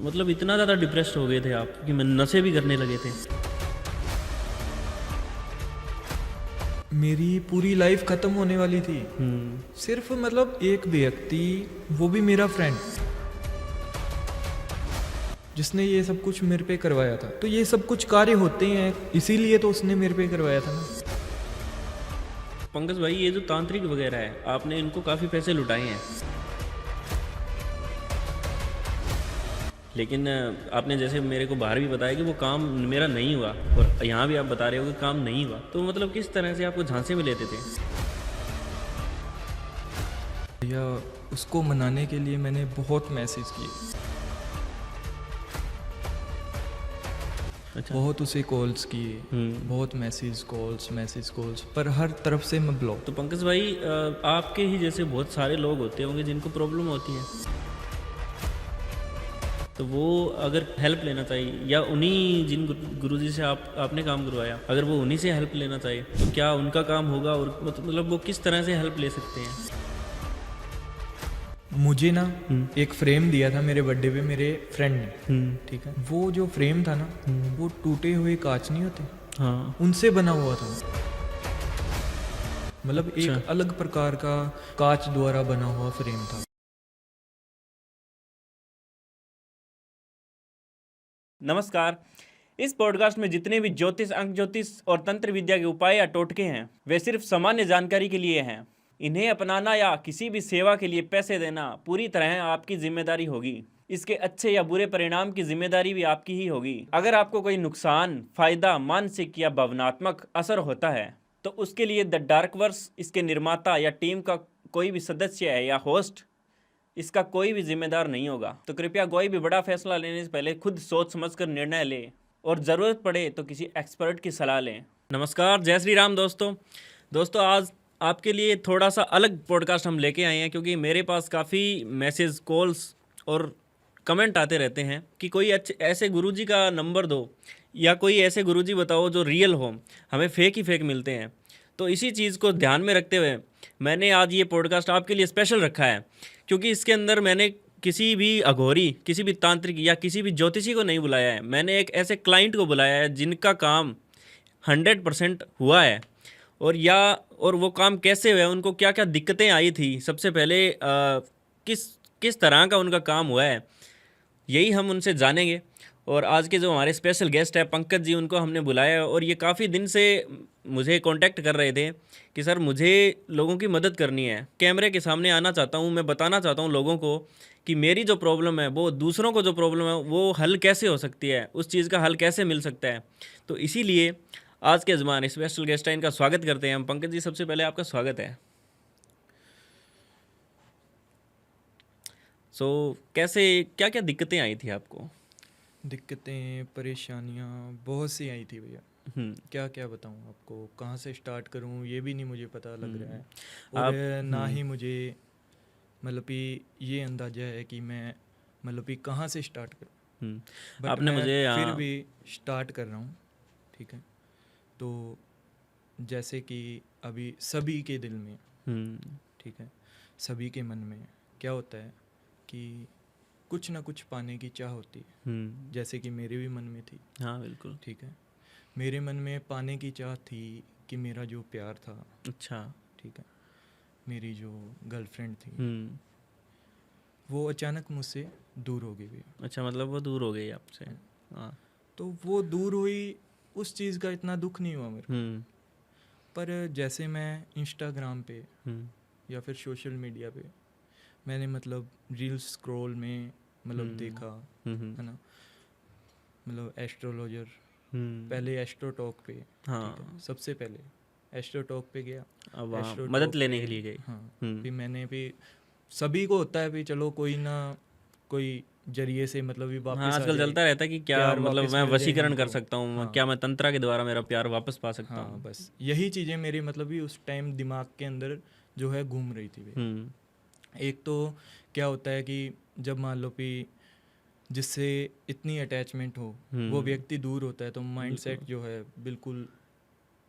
मतलब इतना ज़्यादा डिप्रेस्ड हो गए थे आप कि मैं नशे भी करने लगे थे? मेरी पूरी लाइफ ख़त्म होने वाली थी। हम्म। सिर्फ मतलब एक व्यक्ति, वो भी मेरा फ्रेंड, जिसने ये सब कुछ मेरे पे करवाया था। तो ये सब कुछ कार्य होते हैं इसीलिए तो उसने मेरे पे करवाया था ना। पंकज भाई, ये जो तांत्रिक वगैरह है, आपने इनको काफ़ी पैसे लुटाए हैं, लेकिन आपने जैसे मेरे को बाहर भी बताया कि वो काम मेरा नहीं हुआ, और यहाँ भी आप बता रहे हो कि काम नहीं हुआ। तो मतलब किस तरह से आपको झांसे में लेते थे? या उसको मनाने के लिए मैंने बहुत मैसेज किए, अच्छा। बहुत उसे कॉल्स किए, हम्म। बहुत मैसेज कॉल्स, पर हर तरफ से मैं ब्लॉक। तो पंकज भाई, आपके ही जैसे बहुत सारे लोग होते होंगे जिनको प्रॉब्लम होती है, तो वो अगर हेल्प लेना चाहिए, या उन्हीं जिन गुरुजी से आपने काम करवाया, अगर वो उन्हीं से हेल्प लेना चाहिए, तो क्या उनका काम होगा? और मतलब वो किस तरह से हेल्प ले सकते हैं? मुझे ना एक फ्रेम दिया था मेरे बर्थडे पे मेरे फ्रेंड ने, हम्म। ठीक है। वो जो फ्रेम था ना, वो टूटे हुए कांच नहीं होते, हाँ। उनसे बना हुआ था। मतलब अच्छा। एक अलग प्रकार का कांच द्वारा बना हुआ फ्रेम था। नमस्कार। इस पॉडकास्ट में जितने भी ज्योतिष, अंक ज्योतिष और तंत्र विद्या के उपाय या टोटके हैं, वे सिर्फ सामान्य जानकारी के लिए हैं। इन्हें अपनाना या किसी भी सेवा के लिए पैसे देना पूरी तरह आपकी जिम्मेदारी होगी। इसके अच्छे या बुरे परिणाम की जिम्मेदारी भी आपकी ही होगी। अगर आपको कोई नुकसान, फायदा, मानसिक या भावनात्मक असर होता है, तो उसके लिए द डार्क वर्स, इसके निर्माता या टीम का कोई भी सदस्य है या होस्ट, इसका कोई भी जिम्मेदार नहीं होगा। तो कृपया कोई भी बड़ा फैसला लेने से पहले खुद सोच समझकर निर्णय लें, और ज़रूरत पड़े तो किसी एक्सपर्ट की सलाह लें। नमस्कार, जय श्री राम दोस्तों, आज आपके लिए थोड़ा सा अलग पॉडकास्ट हम लेके आए हैं, क्योंकि मेरे पास काफ़ी मैसेज, कॉल्स और कमेंट आते रहते हैं कि कोई अच्छे ऐसे गुरुजी का नंबर दो, या कोई ऐसे गुरुजी बताओ जो रियल हो, हमें फेक ही फेक मिलते हैं। तो इसी चीज़ को ध्यान में रखते हुए मैंने आज ये पॉडकास्ट आपके लिए स्पेशल रखा है, क्योंकि इसके अंदर मैंने किसी भी अघोरी, किसी भी तांत्रिक या किसी भी ज्योतिषी को नहीं बुलाया है। मैंने एक ऐसे क्लाइंट को बुलाया है जिनका काम 100% हुआ है, और वो काम कैसे हुआ है, उनको क्या क्या दिक्कतें आई थी, सबसे पहले किस किस तरह का उनका काम हुआ है, यही हम उनसे जानेंगे। और आज के जो हमारे स्पेशल गेस्ट हैं पंकज जी, उनको हमने बुलाया है, और ये काफ़ी दिन से मुझे कांटेक्ट कर रहे थे कि सर, मुझे लोगों की मदद करनी है, कैमरे के सामने आना चाहता हूँ, मैं बताना चाहता हूँ लोगों को कि मेरी जो प्रॉब्लम है, वो दूसरों को जो प्रॉब्लम है, वो हल कैसे हो सकती है, उस चीज़ का हल कैसे मिल सकता है। तो इसीलिए आज के ज़माने स्पेशल गेस्ट हैं, इनका स्वागत करते हैं हम। पंकज जी, सबसे पहले आपका स्वागत है। सो कैसे, क्या क्या दिक्कतें आई थी आपको? दिक्कतें, परेशानियाँ बहुत सी आई थी भैया। हम्म। क्या क्या बताऊँ आपको, कहाँ से स्टार्ट करूँ ये भी नहीं मुझे पता लग रहा है। आप और ना ही मुझे मतलब कि ये अंदाज़ा है कि मैं मतलब कि कहाँ से स्टार्ट करूँ। बट आपने मैं मुझे फिर भी स्टार्ट कर रहा हूँ, ठीक है। तो जैसे कि अभी सभी के दिल में, ठीक है, सभी के मन में क्या होता है कि कुछ ना कुछ पाने की चाह होती है, जैसे कि मेरे भी मन में थी। हाँ, बिल्कुल। ठीक है, मेरे मन में पाने की चाह थी कि मेरा जो प्यार था, अच्छा। ठीक है, मेरी जो गर्लफ्रेंड थी, वो अचानक मुझसे दूर हो गई भैया। अच्छा, मतलब वो दूर हो गई आपसे? हाँ। तो वो दूर हुई, उस चीज़ का इतना दुख नहीं हुआ मेरे को। पर जैसे मैं इंस्टाग्राम पे या फिर सोशल मीडिया पे मैंने मतलब रील्स स्क्रॉल में मतलब देखा, है ना, मतलब एस्ट्रोलॉजर, पहले एस्ट्रो टॉक पे, हाँ। ठीक है, सबसे पहले एस्ट्रो टॉक पे गया। अब वहाँ एस्ट्रो मदद टॉक लेने पे, के लिए गई। हाँ, फिर मैंने भी, सभी को होता है भी, चलो कोई ना कोई जरिए से मतलब भी हाँ, वापस आ आजकल जाए, चलता रहता है कि क्या प्यार मतलब वापस मैं मिल जाए वशीकरण कर हमको। सकता हूँ, हाँ क्या मैं तंत्रा के द्वारा मेरा प्यार वापस पा सकता हाँ, हूँ? बस यही चीज़ें मेरे मतलब भी उस टाइम दिमाग के अंदर जो है घूम रही थी भाई। एक तो क्या होता है कि जब मान लो कि जिससे इतनी अटैचमेंट हो वो व्यक्ति दूर होता है, तो माइंड सेट जो है बिल्कुल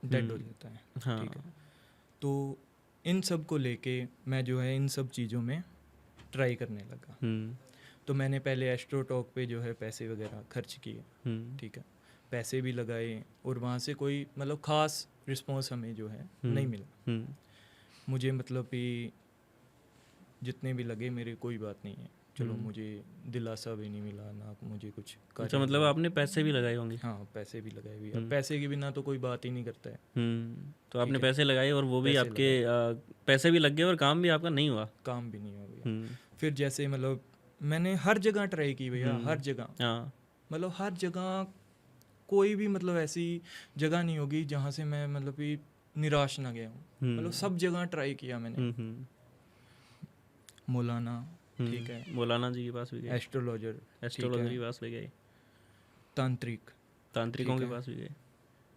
डेड हो जाता है, हाँ। ठीक है। तो इन सब को लेके मैं जो है इन सब चीज़ों में ट्राई करने लगा। तो मैंने पहले एस्ट्रो टॉक पे जो है पैसे वगैरह खर्च किए, ठीक है, पैसे भी लगाए और वहाँ से कोई मतलब ख़ास रिस्पॉन्स हमें जो है नहीं मिला। मुझे मतलब कि जितने भी लगे मेरे कोई बात नहीं है, चलो मुझे दिलासा भी नहीं मिला ना मुझे कुछ अच्छा, मतलब आपने पैसे भी लगाए होंगे? हाँ पैसे भी लगाए हुए, अब पैसे के बिना तो कोई बात ही नहीं करता है। तो आपने है। पैसे लगाए और वो भी पैसे आपके पैसे भी लग गए और काम भी आपका नहीं हुआ? काम भी नहीं हो गया। फिर जैसे मतलब मैंने हर जगह ट्राई की भैया, हर जगह, हाँ। मतलब हर जगह कोई भी मतलब ऐसी जगह नहीं होगी जहाँ से मैं मतलब कि निराश ना गया हूँ, मतलब सब जगह ट्राई किया मैंने। मौलाना, ठीक है, मौलाना जी के पास भी गए, एस्ट्रोलॉजर, एस्ट्रोलॉजर के पास भी गए, तांत्रिक, तांत्रिकों ठीक के है, पास भी गए।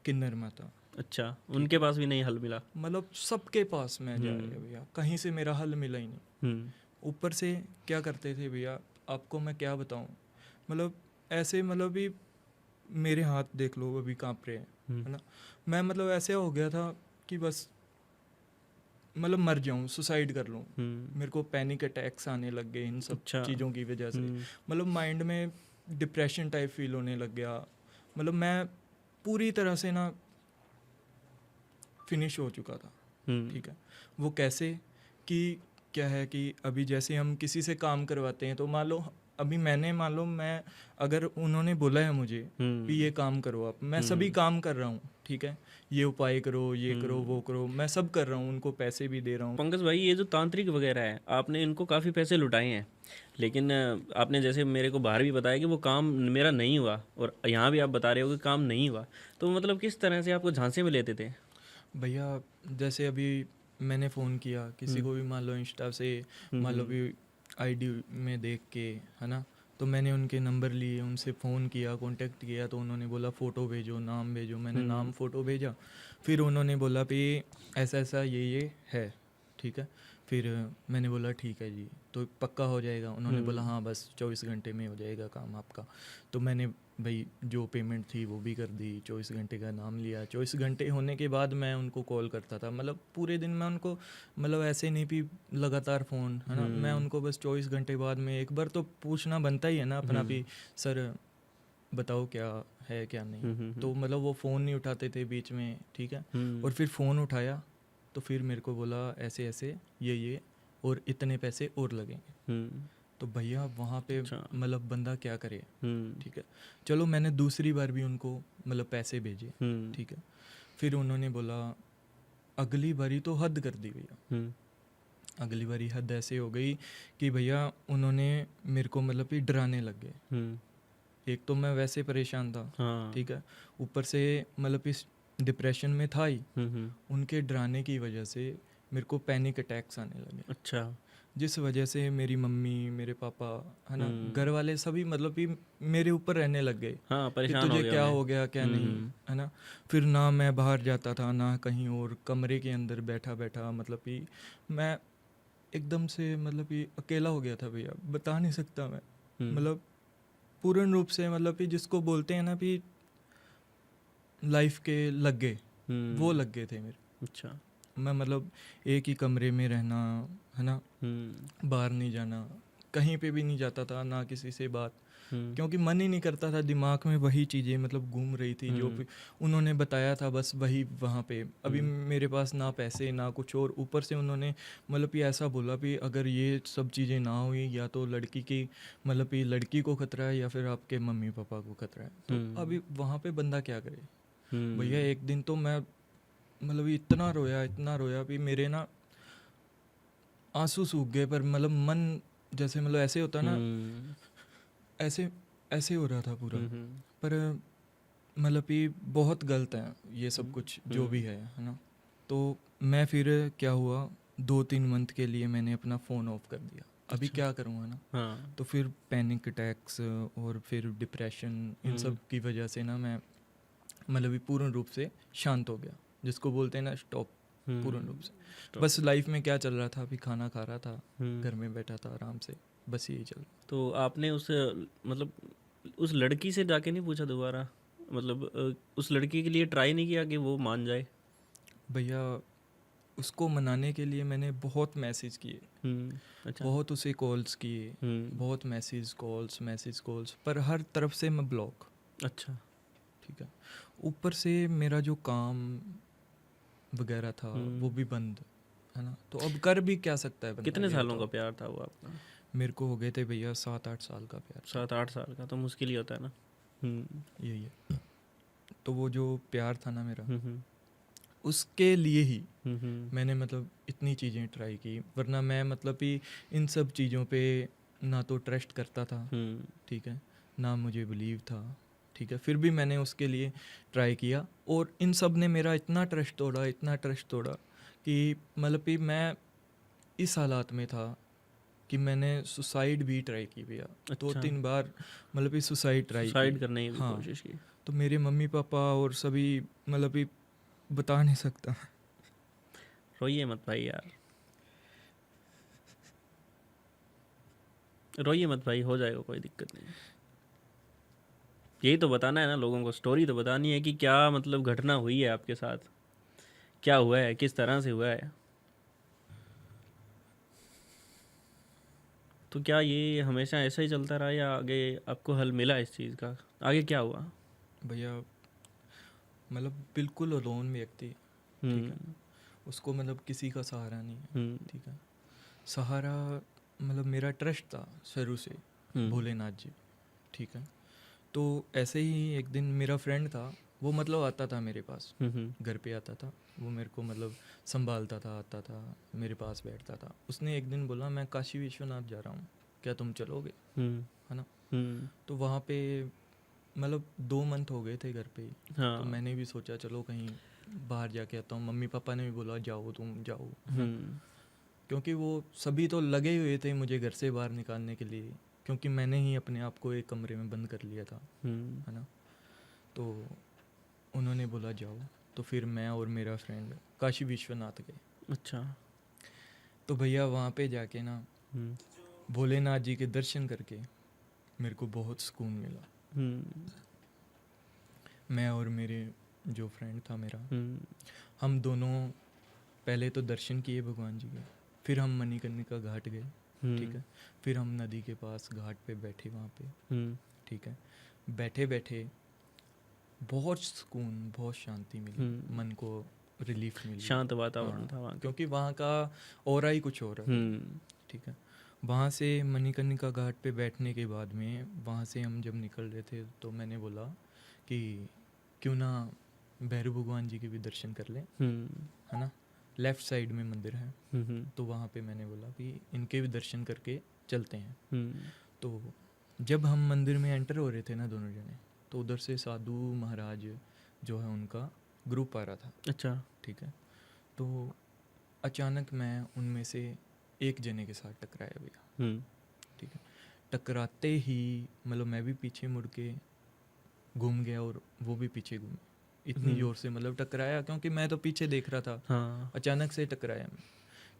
किन्नर माता, अच्छा, उनके पास भी नहीं हल मिला? मतलब सबके पास मैं जा रहा भैया, कहीं से मेरा हल मिला ही नहीं। ऊपर से क्या करते थे भैया, आपको मैं क्या बताऊं, मतलब ऐसे मतलब भी मेरे हाथ देख लो अभी कांप रहे हैं, है ना। मैं मतलब ऐसे हो गया था कि बस मतलब मर जाऊं, सुसाइड कर लूं। मेरे को पैनिक अटैक्स आने लग गए इन सब चीज़ों की वजह से, मतलब माइंड में डिप्रेशन टाइप फील होने लग गया, मतलब मैं पूरी तरह से ना फिनिश हो चुका था, ठीक है। वो कैसे कि क्या है कि अभी जैसे हम किसी से काम करवाते हैं तो मान लो अभी मैंने मान लो मैं अगर उन्होंने बोला है मुझे कि ये काम करो, आप मैं सभी काम कर रहा हूँ, ठीक है, ये उपाय करो, ये करो, वो करो, मैं सब कर रहा हूँ, उनको पैसे भी दे रहा हूँ। पंकज भाई, ये जो तांत्रिक वगैरह है, आपने इनको काफ़ी पैसे लुटाए हैं, लेकिन आपने जैसे मेरे को बाहर भी बताया कि वो काम मेरा नहीं हुआ, और यहाँ भी आप बता रहे हो कि काम नहीं हुआ, तो मतलब किस तरह से आपको झांसे में लेते थे? भैया जैसे अभी मैंने फ़ोन किया किसी को भी, मान लो इंस्टा से, मान लो भी आईडी में देख के, है ना, तो मैंने उनके नंबर लिए, उनसे फ़ोन किया, कांटेक्ट किया, तो उन्होंने बोला फ़ोटो भेजो, नाम भेजो, मैंने नाम फ़ोटो भेजा, फिर उन्होंने बोला कि ऐसा ऐसा ये है, ठीक है। फिर मैंने बोला ठीक है जी, तो पक्का हो जाएगा? उन्होंने बोला हाँ बस 24 घंटे में हो जाएगा काम आपका। तो मैंने भाई जो पेमेंट थी वो भी कर दी, 24 घंटे का नाम लिया, 24 घंटे होने के बाद मैं उनको कॉल करता था, मतलब पूरे दिन मैं उनको मतलब ऐसे नहीं भी लगातार फ़ोन, है ना, मैं उनको बस 24 घंटे बाद में एक बार तो पूछना बनता ही है ना अपना भी, सर बताओ क्या है क्या नहीं। तो मतलब वो फ़ोन नहीं उठाते थे बीच में, ठीक है, और फिर फ़ोन उठाया तो फिर मेरे को बोला ऐसे ऐसे ये और इतने पैसे और लगेंगे। तो भैया वहाँ पे मतलब बंदा क्या करे, ठीक है। चलो मैंने दूसरी बार भी उनको मतलब पैसे भेजे, ठीक है। फिर उन्होंने बोला अगली बारी तो हद कर दी भैया, अगली बारी हद ऐसे हो गई कि भैया उन्होंने मेरे को मतलब कि डराने लग गए। एक तो मैं वैसे परेशान था, ठीक है, ऊपर से मतलब इस डिप्रेशन में था ही, उनके डराने की वजह से मेरे को पैनिक अटैक्स आने लगे। अच्छा। जिस वजह से मेरी मम्मी, मेरे पापा, है ना, घर वाले सभी मतलब कि मेरे ऊपर रहने लग गए कि परेशान तुझे क्या हो गया क्या नहीं, है ना। फिर ना मैं बाहर जाता था ना कहीं, और कमरे के अंदर बैठा बैठा मतलब कि मैं एकदम से मतलब कि अकेला हो गया था भैया, बता नहीं सकता मैं, मतलब पूर्ण रूप से मतलब कि जिसको बोलते हैं ना कि लाइफ के लग गए, वो लग गए थे मेरे। अच्छा। मैं मतलब एक ही कमरे में रहना, है ना, बाहर नहीं जाना, कहीं पे भी नहीं जाता था, ना किसी से बात, क्योंकि मन ही नहीं करता था, दिमाग में वही चीज़ें मतलब घूम रही थी जो भी उन्होंने बताया था, बस वही वहाँ पे। अभी मेरे पास ना पैसे ना कुछ, और ऊपर से उन्होंने मतलब कि ऐसा बोला कि अगर ये सब चीज़ें ना हुई या तो लड़की की मतलब कि लड़की को खतरा है या फिर आपके मम्मी पापा को खतरा है, तो अभी वहाँ पे बंदा क्या करे भैया। एक दिन तो मैं मतलब इतना रोया भी मेरे ना आंसू सूख गए, पर मतलब मन जैसे मतलब ऐसे होता ना, ऐसे ऐसे हो रहा था पूरा। पर मतलब कि बहुत गलत है ये सब कुछ जो भी है ना। तो मैं फिर क्या हुआ, 2-3 मंथ के लिए मैंने अपना फ़ोन ऑफ कर दिया। अभी क्या करूँगा ना, तो फिर पैनिक अटैक्स और फिर डिप्रेशन, इन सब की वजह से ना मैं मतलब कि पूर्ण रूप से शांत हो गया, जिसको बोलते हैं ना स्टॉप, पूर्ण रूप से। बस लाइफ में क्या चल रहा था, अभी खाना खा रहा था, घर में बैठा था आराम से, बस यही चल। तो आपने उस मतलब उस लड़की से जाके नहीं पूछा दोबारा, मतलब उस लड़की के लिए ट्राई नहीं किया कि वो मान जाए? भैया उसको मनाने के लिए मैंने बहुत मैसेज किए, अच्छा। बहुत उसे कॉल्स किए, बहुत मैसेज कॉल्स, पर हर तरफ से मैं ब्लॉक। अच्छा। ठीक है, ऊपर से मेरा जो काम वगैरह था वो भी बंद, है ना। तो अब कर भी क्या सकता है बंदा? कितने ये सालों बताओ। का प्यार था वो आपका? मेरे को हो गए थे भैया 7-8 साल का प्यार। 7-8 साल का तो मुश्किल ही होता है ना। यही है। तो वो जो प्यार था ना मेरा, हम्म, उसके लिए ही हम्म, मैंने मतलब इतनी चीज़ें ट्राई की, वरना मैं मतलब कि इन सब चीज़ों पे ना तो ट्रस्ट करता था, ठीक है, ना मुझे बिलीव था, ठीक है, फिर भी मैंने उसके लिए ट्राई किया, और इन सब ने मेरा इतना ट्रस्ट तोड़ा कि मतलब कि मैं इस हालात में था कि मैंने सुसाइड भी ट्राई की भैया। अच्छा। 2-3 बार मतलब कि सुसाइड ट्राई सुसाइड की। करने की भी हाँ, कोशिश की? तो मेरे मम्मी पापा और सभी मतलब कि बता नहीं सकता। रोइए मत भाई यार, रोइए मत भाई, हो जाएगा, कोई दिक्कत नहीं। यही तो बताना है ना लोगों को, स्टोरी तो बतानी है कि क्या मतलब घटना हुई है आपके साथ, क्या हुआ है, किस तरह से हुआ है। तो क्या ये हमेशा ऐसा ही चलता रहा या आगे आपको हल मिला इस चीज़ का? आगे क्या हुआ? भैया मतलब बिल्कुल अलोन व्यक्ति, ठीक है, उसको मतलब किसी का सहारा नहीं है, ठीक है। सहारा मतलब मेरा ट्रस्ट था शुरू से भोलेनाथ जी, ठीक है। तो ऐसे ही एक दिन मेरा फ्रेंड था, वो मतलब आता था मेरे पास, घर पे आता था, वो मेरे को मतलब संभालता था, आता था मेरे पास बैठता था। उसने एक दिन बोला मैं काशी विश्वनाथ जा रहा हूँ, क्या तुम चलोगे, है ना। तो वहाँ पे मतलब 2 मंथ हो गए थे घर पे ही। हाँ। तो मैंने भी सोचा चलो कहीं बाहर जाके आता हूँ। मम्मी पापा ने भी बोला जाओ तुम जाओ, है ना? क्योंकि वो सभी तो लगे हुए थे मुझे घर से बाहर निकालने के लिए, क्योंकि मैंने ही अपने आप को एक कमरे में बंद कर लिया था, है ना। तो उन्होंने बोला जाओ, तो फिर मैं और मेरा फ्रेंड काशी विश्वनाथ गए। अच्छा। तो भैया वहाँ पे जाके ना भोलेनाथ जी के दर्शन करके मेरे को बहुत सुकून मिला। मैं और मेरे जो फ्रेंड था मेरा, हम दोनों पहले तो दर्शन किए भगवान जी के, फिर हम मणिकर्णिका घाट गए, ठीक है। फिर हम नदी के पास घाट पे बैठे वहाँ पे, ठीक है। बैठे बैठे बहुत सुकून, बहुत शांति मिली, मन को रिलीफ मिली, शांत वातावरण हाँ, था वहाँ का। क्योंकि वहाँ का ऑरा ही कुछ और है, ठीक है। वहाँ से मणिकर्णिका घाट पे बैठने के बाद में वहाँ से हम जब निकल रहे थे तो मैंने बोला कि क्यों ना भैरव भगवान जी के भी दर्शन कर लें, है ना। लेफ़्ट साइड में मंदिर है, तो वहाँ पे मैंने बोला कि इनके भी दर्शन करके चलते हैं। तो जब हम मंदिर में एंटर हो रहे थे ना दोनों जने, तो उधर से साधु महाराज जो है उनका ग्रुप आ रहा था। अच्छा। ठीक है। तो अचानक मैं उनमें से एक जने के साथ टकराया भैया, ठीक है। टकराते ही मतलब मैं भी पीछे मुड़ के घूम गया और वो भी पीछे घूमे, इतनी ज़ोर से मतलब टकराया, क्योंकि मैं तो पीछे देख रहा था। हाँ। अचानक से टकराया,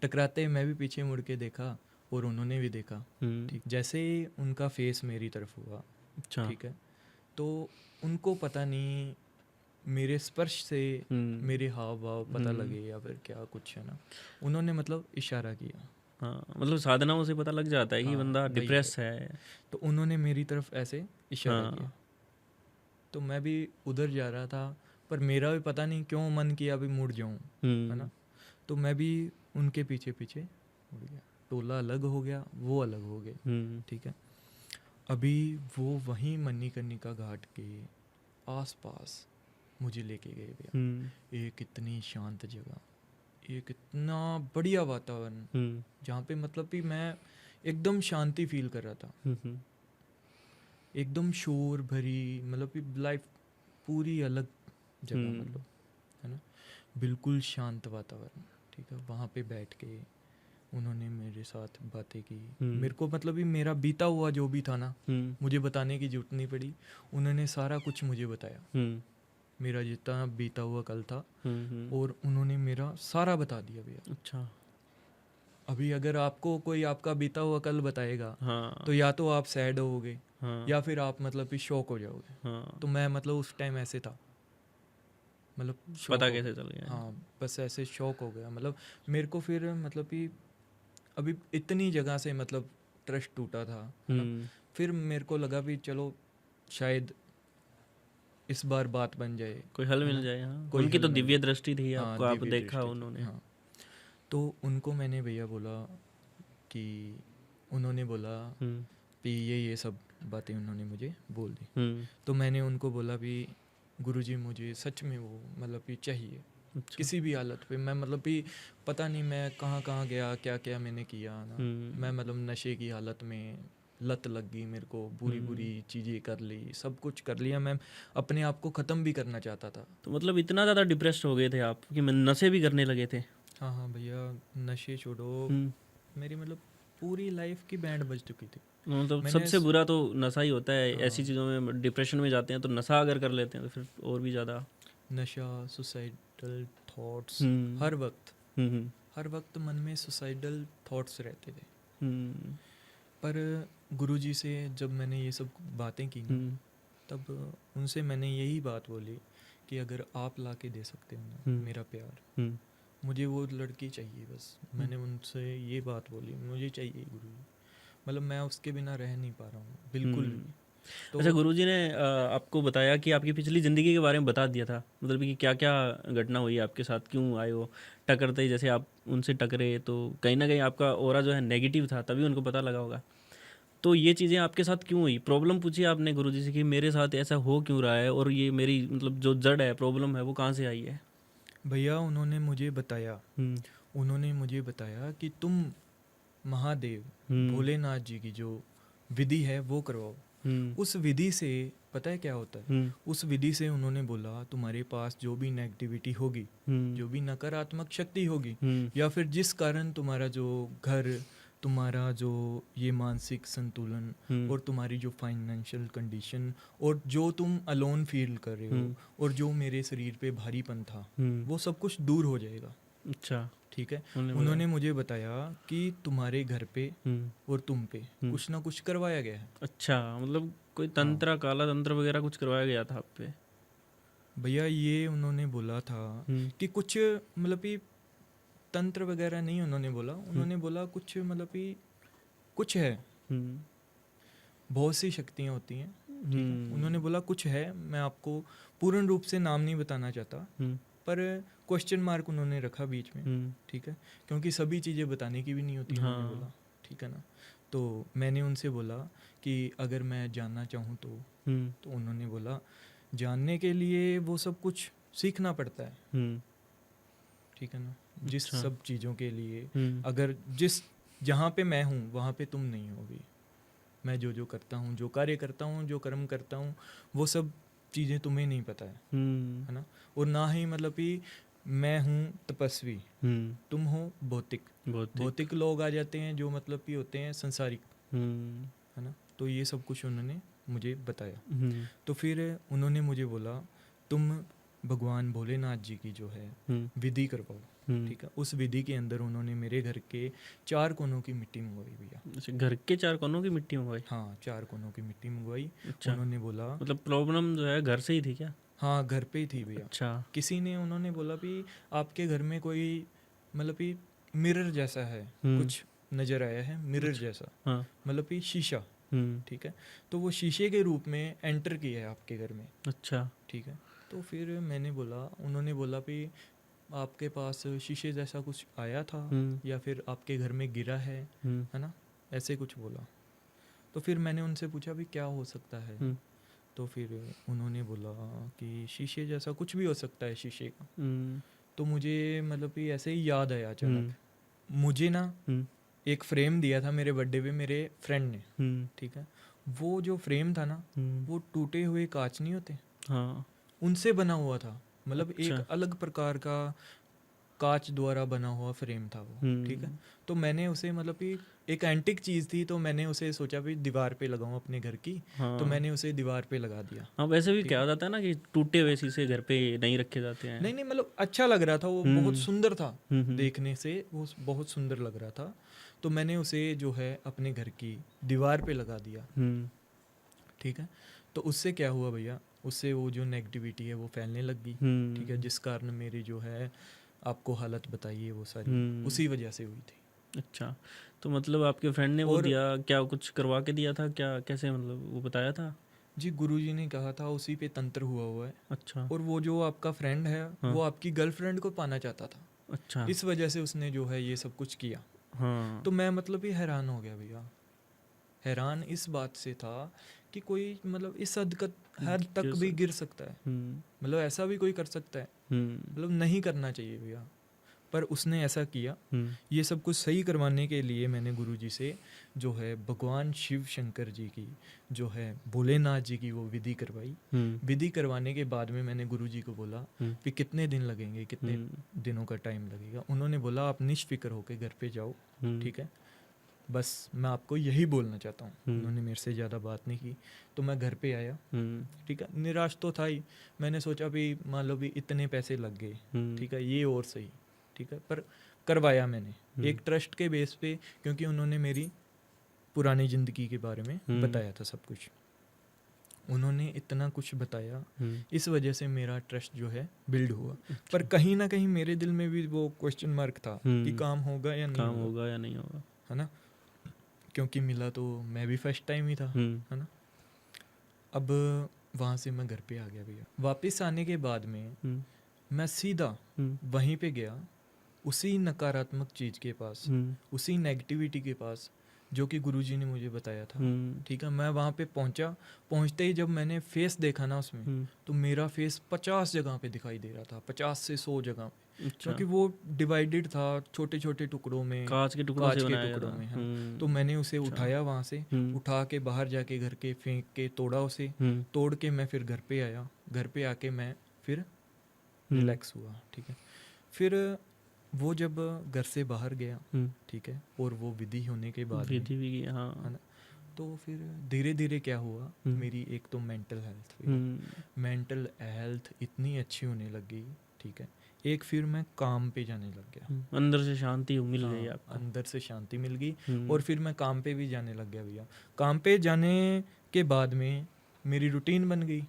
टकराते ही मैं भी पीछे मुड़ के देखा और उन्होंने भी देखा, ठीक। जैसे ही उनका फेस मेरी तरफ हुआ, अच्छा। ठीक है, तो उनको पता नहीं मेरे स्पर्श से मेरे हाव भाव पता लगे या फिर क्या कुछ, है ना। उन्होंने मतलब इशारा किया, हाँ, मतलब साधनाओं से पता लग जाता है कि हाँ, बंदा वही डिप्रेस है। तो उन्होंने मेरी तरफ ऐसे इशारा हाँ। किया, तो मैं भी उधर जा रहा था, पर मेरा भी पता नहीं क्यों मन किया अभी मुड़ जाऊं, है ना। तो मैं भी उनके पीछे पीछे मुड़ गया, टोला अलग हो गया, वो अलग हो गए, ठीक है। अभी वो वहीं मणिकर्णिका घाट के आसपास मुझे लेके गए भैया। एक इतनी शांत जगह, एक इतना बढ़िया वातावरण, जहाँ पे मतलब कि मैं एकदम शांति फील कर रहा था, एकदम शोर भरी मतलब कि लाइफ पूरी अलग जगह, मतलब, है ना, बिल्कुल शांत वातावरण, ठीक है। वहाँ पे बैठ के उन्होंने मेरे साथ बातें की, मेरे को मतलब कि मेरा बीता हुआ जो भी था ना, मुझे बताने की जरूरत नहीं पड़ी, उन्होंने सारा कुछ मुझे बताया, मेरा जितना बीता हुआ कल था, और उन्होंने मेरा सारा बता दिया भैया। अच्छा। अभी अगर आपको कोई आपका बीता हुआ कल बताएगा, हाँ। तो या तो आप सैड होगे, हाँ। या फिर आप मतलब कि शॉक हो जाओगे। हाँ। तो मैं मतलब उस टाइम ऐसे था, मतलब शौक पता हो कैसे गया। चल गया? हाँ, बस ऐसे शौक हो गया। मतलब मेरे को फिर मतलब कि अभी इतनी जगह से मतलब ट्रस्ट टूटा था, है ना। फिर मेरे को लगा भी चलो शायद इस बार बात बन जाए, कोई हल है मिल ना? जाए। हाँ, कोई उनकी हल तो मिल दिव्य जाए। दृष्टि थी हाँ, आपको, आप दिव्य देखा दृष्टि थी। उन्होंने। हाँ, तो उनको मैंने भैया बोला कि उन्होंने बोला हम्म कि ये सब बातें उन्होंने मुझे बोल दी। हम्म तो मैंने उनको बोला भी गुरुजी मुझे सच में वो मतलब कि चाहिए अच्छा। किसी भी हालत पे। मैं मतलब कि पता नहीं मैं कहाँ कहाँ गया, क्या क्या मैंने किया ना। मैं मतलब नशे की हालत में लत लग गई मेरे को, बुरी बुरी चीज़ें कर ली, सब कुछ कर लिया। मैं अपने आप को ख़त्म भी करना चाहता था। तो मतलब इतना ज़्यादा डिप्रेस्ड हो गए थे आप कि नशे भी करने लगे थे? हाँ हाँ भैया, नशे छोड़ो, मेरी मतलब पूरी लाइफ की बैंड बज चुकी थी। मतलब मैंने सबसे बुरा तो नशा ही होता है। ऐसी हाँ, चीज़ों में डिप्रेशन में जाते हैं तो नशा अगर कर लेते हैं तो फिर और भी ज़्यादा। नशा, सुसाइडल थॉट्स, हम्म हर वक्त हम्म हर वक्त मन में सुसाइडल थॉट्स रहते थे। हम्म पर गुरुजी से जब मैंने ये सब बातें की ना, हम्म तब उनसे मैंने यही बात बोली कि अगर आप ला के दे सकते हो ना हम्म, मेरा प्यार, हम्म, मुझे वो लड़की चाहिए बस। मैंने उनसे ये बात बोली, मुझे चाहिए गुरुजी। मतलब मैं उसके बिना रह नहीं पा रहा हूँ बिल्कुल भी। तो अच्छा, गुरुजी ने आपको बताया कि आपकी पिछली ज़िंदगी के बारे में बता दिया था? मतलब कि क्या क्या घटना हुई आपके साथ, क्यों आए हो? टकरते ही जैसे आप उनसे टकरे तो कहीं ना कहीं आपका ऑरा जो है नेगेटिव था, तभी उनको पता लगा होगा। तो ये चीज़ें आपके साथ क्यों हुई? प्रॉब्लम पूछी आपने गुरुजी से कि मेरे साथ ऐसा हो क्यों रहा है, और ये मेरी मतलब जो जड़ है, प्रॉब्लम है, वो कहाँ से आई है? भैया उन्होंने मुझे बताया, हम्म कि तुम महादेव हम्म भोलेनाथ जी की जो विधि है वो करवाओ। हम्म उस विधि से पता है क्या होता है? हम्म उस विधि से उन्होंने बोला तुम्हारे पास जो भी नेगेटिविटी होगी, हम्म जो भी नकारात्मक शक्ति होगी, हम्म या फिर जिस कारण तुम्हारा जो घर, तुम्हारा जो ये मानसिक संतुलन, हम्म और तुम्हारी जो फाइनेंशियल कंडीशन, और जो तुम अलोन फील कर रहे हो, और जो मेरे शरीर पे भारीपन था, वो सब कुछ दूर हो जाएगा। अच्छा, ठीक है। उन्होंने उन्होंने बताया। मुझे बताया कि तुम्हारे घर पे और तुम पे कुछ ना कुछ करवाया गया है। अच्छा, मतलब कोई हाँ तंत्र, काला तंत्र वगैरह कुछ करवाया गया था आप पे? भैया, ये उन्होंने बोला था हम्म कि कुछ मतलब कि तंत्र वगैरह नहीं उन्होंने बोला। उन्होंने बोला कुछ मतलब कि कुछ है, हम्म बहुत सी शक्तियाँ होती हैं। ठीक है। उन्होंने हम्म बोला कुछ है, मैं आपको पूर्ण रूप से नाम नहीं बताना चाहता, हम्म पर क्वेश्चन मार्क उन्होंने रखा बीच में। ठीक है, क्योंकि सभी चीज़ें बताने की भी नहीं होती, उन्होंने हाँ। बोला। ठीक है ना। तो मैंने उनसे बोला कि अगर मैं जानना चाहूँ तो उन्होंने बोला जानने के लिए वो सब कुछ सीखना पड़ता है। हम्म ठीक है ना। जिस अच्छा। सब चीज़ों के लिए हम्म अगर जिस जहाँ पे मैं हूँ वहाँ पे तुम नहीं होगी। मैं जो जो करता हूँ, जो कार्य करता हूँ, जो कर्म करता हूँ, वो सब चीज़ें तुम्हें नहीं पता है ना। और ना ही मतलब कि मैं हूँ तपस्वी, तुम हो भौतिक। बहुत ही। भौतिक लोग आ जाते हैं जो मतलब कि होते हैं संसारिक, हम्म है ना। तो ये सब कुछ उन्होंने मुझे बताया। हम्म तो फिर उन्होंने मुझे बोला तुम भगवान भोलेनाथ जी की जो है विधि करवाओ। ठीक है। उस विधि के अंदर उन्होंने मेरे घर के 4 कोनों की मिट्टी मंगवाई भैया। अच्छा, घर के 4 कोनों की मिट्टी मंगवाई? हाँ, 4 कोनों की मिट्टी मंगवाई। अच्छा, उन्होंने बोला मतलब प्रॉब्लम जो है घर से ही थी क्या? हाँ, घर पे ही थी भैया। अच्छा। किसी ने उन्होंने बोला भी आपके घर में कोई मतलब कि मिरर जैसा है, कुछ नज़र आया है मिरर अच्छा। जैसा, हाँ। मतलब कि शीशा। ठीक है। तो वो शीशे के रूप में एंटर किया है आपके घर में। अच्छा। ठीक है। तो फिर मैंने बोला, उन्होंने बोला भी आपके पास शीशे जैसा कुछ आया था या फिर आपके घर में गिरा है ना, ऐसे कुछ बोला। तो फिर मैंने उनसे पूछा भी क्या हो सकता है। तो फिर उन्होंने बोला कि शीशे जैसा कुछ भी हो सकता है शीशे का। तो मुझे मतलब कि ऐसे ही याद आया अचानक, मुझे ना एक फ्रेम दिया था मेरे बर्थडे पे मेरे फ्रेंड ने। ठीक है। वो जो फ्रेम था ना, वो टूटे हुए कांच नहीं होते, हाँ। उनसे बना हुआ था। मतलब एक अच्छा। अलग प्रकार का कांच द्वारा बना हुआ फ्रेम था वो। ठीक है। तो मैंने उसे मतलब कि एक एंटिक चीज़ थी, तो मैंने उसे सोचा भी दीवार पे लगाऊं अपने घर की। हाँ। तो मैंने उसे दीवार पे लगा दिया। हाँ, वैसे भी ठीक क्या है। हो जाता है ना कि टूटे हुए शीशे घर पे नहीं रखे जाते हैं। नहीं नहीं, मतलब अच्छा लग रहा था वो, बहुत सुंदर था हम्म देखने से, वो बहुत सुंदर लग रहा था। तो मैंने उसे जो है अपने घर की दीवार पे लगा दिया। ठीक है। तो उससे क्या हुआ भैया, उससे वो जो नेगेटिविटी है वो फैलने लग गई, ठीक है, जिस कारण मेरी जो है आपको हालत बताई है वो सारी उसी वजह से हुई थी। अच्छा, तो मतलब आपके फ्रेंड ने वो और दिया क्या, कुछ करवा के दिया था क्या, कैसे मतलब वो बताया था? जी गुरुजी ने कहा था, उसी पे तंत्र हुआ है। अच्छा। और वो जो आपका फ्रेंड है हाँ। वो आपकी गर्लफ्रेंड को पाना चाहता था, अच्छा। इस वजह से उसने जो है ये सब कुछ किया। हाँ। तो मैं मतलब ही हैरान हो गया भैया, हैरान इस बात से था कि कोई मतलब इस हद तक भी गिर सकता है, मतलब ऐसा भी कोई कर सकता है, मतलब नहीं करना चाहिए भैया, पर उसने ऐसा किया। ये सब कुछ सही करवाने के लिए मैंने गुरुजी से जो है भगवान शिव शंकर जी की जो है भोलेनाथ जी की वो विधि करवाई। विधि करवाने के बाद में मैंने गुरुजी को बोला कि कितने दिन लगेंगे, कितने दिनों का टाइम लगेगा। उन्होंने बोला आप निश्फिक्र होकर घर पे जाओ, ठीक है, बस मैं आपको यही बोलना चाहता हूँ। उन्होंने मेरे से ज़्यादा बात नहीं की। तो मैं घर पे आया, ठीक है, निराश तो था ही। मैंने सोचा भी मान लो भी इतने पैसे लग गए, ठीक है, ये और सही, ठीक है, पर करवाया मैंने एक ट्रस्ट के बेस पे, क्योंकि उन्होंने मेरी पुरानी ज़िंदगी के बारे में बताया था सब कुछ। उन्होंने इतना कुछ बताया, इस वजह से मेरा ट्रस्ट जो है बिल्ड हुआ। पर कहीं ना कहीं मेरे दिल में भी वो क्वेश्चन मार्क था कि काम होगा या नहीं, काम होगा या नहीं होगा, है ना, क्योंकि मिला तो मैं भी फर्स्ट टाइम ही था, है ना। अब वहाँ से मैं घर पे आ गया भैया। वापस आने के बाद में मैं सीधा वहीं पे गया, उसी नकारात्मक चीज़ के पास, उसी नेगेटिविटी के पास जो कि गुरुजी ने मुझे बताया था, ठीक है। मैं वहाँ पे पहुँचा, पहुँचते ही जब मैंने फेस देखा ना उसमें, तो मेरा फेस 50 जगह पे दिखाई दे रहा था, 50 से 100 जगह पे, क्योंकि वो डिवाइडेड था छोटे छोटे टुकड़ों में, कांच के टुकड़ों से बनाया गया था। में, है ना। तो मैंने उसे उठाया वहाँ से, उठा के बाहर जाके घर के फेंक के तोड़ा उसे, तोड़ के मैं फिर घर पे आया। घर पे आके मैं फिर रिलैक्स हुआ, ठीक है। फिर वो जब घर से बाहर गया, ठीक है, और वो विधि होने के बाद विधि भी की, हाँ, है ना, तो फिर धीरे धीरे क्या हुआ, मेरी एक तो मेंटल हेल्थ इतनी अच्छी होने लग गई, ठीक है। एक फिर मैं काम पे जाने लग गया, अंदर से शांति मिल गई आपको, अंदर से शांति मिल गई। और फिर मैं काम पे भी जाने लग गया भैया। काम पे जाने के बाद में मेरी रूटीन बन गई,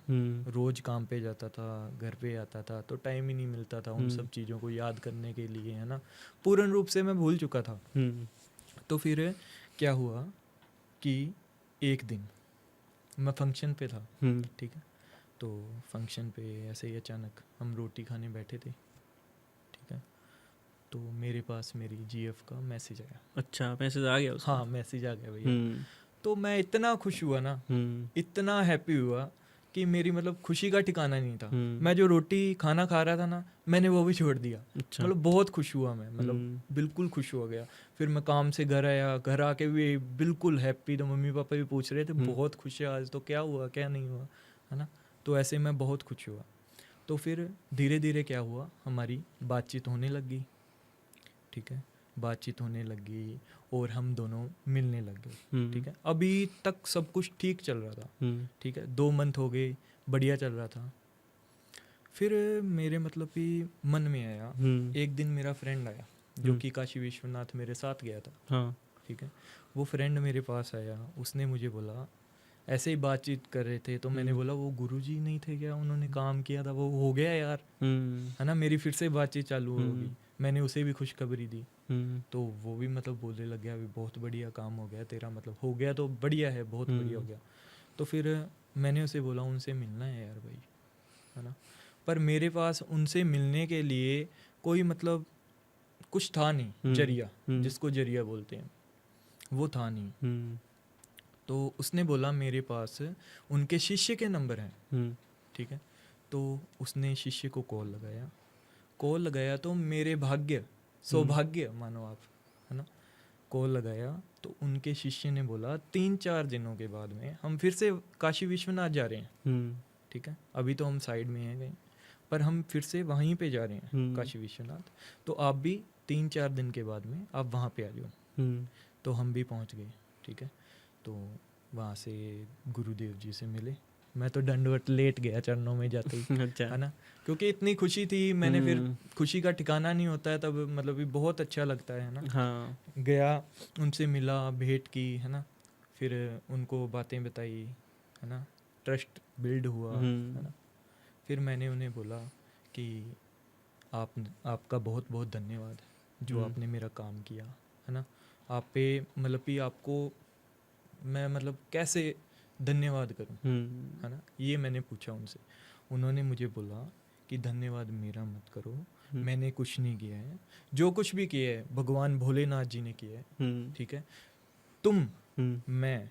रोज काम पे जाता था, घर पे आता था, तो टाइम ही नहीं मिलता था उन सब चीज़ों को याद करने के लिए, है ना। पूर्ण रूप से मैं भूल चुका था। तो फिर क्या हुआ कि एक दिन मैं फंक्शन पे था, ठीक है, तो फंक्शन पे ऐसे ही अचानक हम रोटी खाने बैठे थे, ठीक है, तो मेरे पास मेरी जीएफ का मैसेज आया। अच्छा, मैसेज आ गया उसका? हाँ, मैसेज आ गया भैया। तो मैं इतना खुश हुआ ना, इतना हैप्पी हुआ कि मेरी मतलब खुशी का ठिकाना नहीं था। मैं जो रोटी खाना खा रहा था ना, मैंने वो भी छोड़ दिया। अच्छा। मतलब बहुत खुश हुआ मैं, मतलब बिल्कुल खुश हो गया। फिर मैं काम से घर आया, घर आके भी बिल्कुल हैप्पी। तो मम्मी पापा भी पूछ रहे थे बहुत खुश है आज, तो क्या हुआ क्या नहीं हुआ, है ना। तो ऐसे मैं बहुत खुश हुआ। तो फिर धीरे धीरे क्या हुआ, हमारी बातचीत होने लग गई, ठीक है, बातचीत होने लगी और हम दोनों मिलने लग गए, ठीक है। अभी तक सब कुछ ठीक चल रहा था, ठीक है, 2 मंथ हो गए, बढ़िया चल रहा था। फिर मेरे मतलब कि मन में आया, एक दिन मेरा फ्रेंड आया जो कि काशी विश्वनाथ मेरे साथ गया था, हाँ। ठीक है। वो फ्रेंड मेरे पास आया, उसने मुझे बोला, ऐसे ही बातचीत कर रहे थे, तो मैंने बोला वो गुरुजी नहीं थे क्या, उन्होंने काम किया था, वो हो गया यार, है ना। मेरी फिर से बातचीत चालू होगी। मैंने उसे भी खुशखबरी दी, तो वो भी मतलब बोलने लग गया, अभी बहुत बढ़िया काम हो गया तेरा, मतलब हो गया तो बढ़िया है, बहुत बढ़िया हो गया। तो फिर मैंने उसे बोला उनसे मिलना है यार भाई, है ना। पर मेरे पास उनसे मिलने के लिए कोई मतलब कुछ था नहीं, जरिया, जिसको जरिया बोलते हैं, वो था नहीं। तो उसने बोला मेरे पास उनके शिष्य के नंबर हैं, ठीक है। तो उसने शिष्य को कॉल लगाया तो मेरे भाग्य, सौभाग्य मानो आप, है ना, कॉल लगाया तो उनके शिष्य ने बोला 3-4 दिनों के बाद में हम फिर से काशी विश्वनाथ जा रहे हैं, ठीक है। अभी तो हम साइड में हैं कहीं, पर हम फिर से वहीं पे जा रहे हैं काशी विश्वनाथ, तो आप भी 3-4 दिन के बाद में आप वहाँ पे आ जाओ। तो हम भी पहुँच गए, ठीक है। तो वहाँ से गुरुदेव जी से मिले, मैं तो दंडवत लेट गया चरणों में जाते ही, अच्छा। है ना, क्योंकि इतनी खुशी थी। मैंने फिर खुशी का ठिकाना नहीं होता है तब, मतलब भी बहुत अच्छा लगता है ना। हाँ। गया, उनसे मिला, भेंट की, है ना, फिर उनको बातें बताई, है ना, ट्रस्ट बिल्ड हुआ, है ना। फिर मैंने उन्हें बोला कि आपका बहुत बहुत धन्यवाद जो आपने मेरा काम किया, है ना। आप पे मतलब कि आपको मैं मतलब कैसे धन्यवाद करूं, है ना, ये मैंने पूछा उनसे। उन्होंने मुझे बोला कि धन्यवाद मेरा मत करो, मैंने कुछ नहीं किया है, जो कुछ भी किया है भगवान भोलेनाथ जी ने किया है, ठीक है। तुम, मैं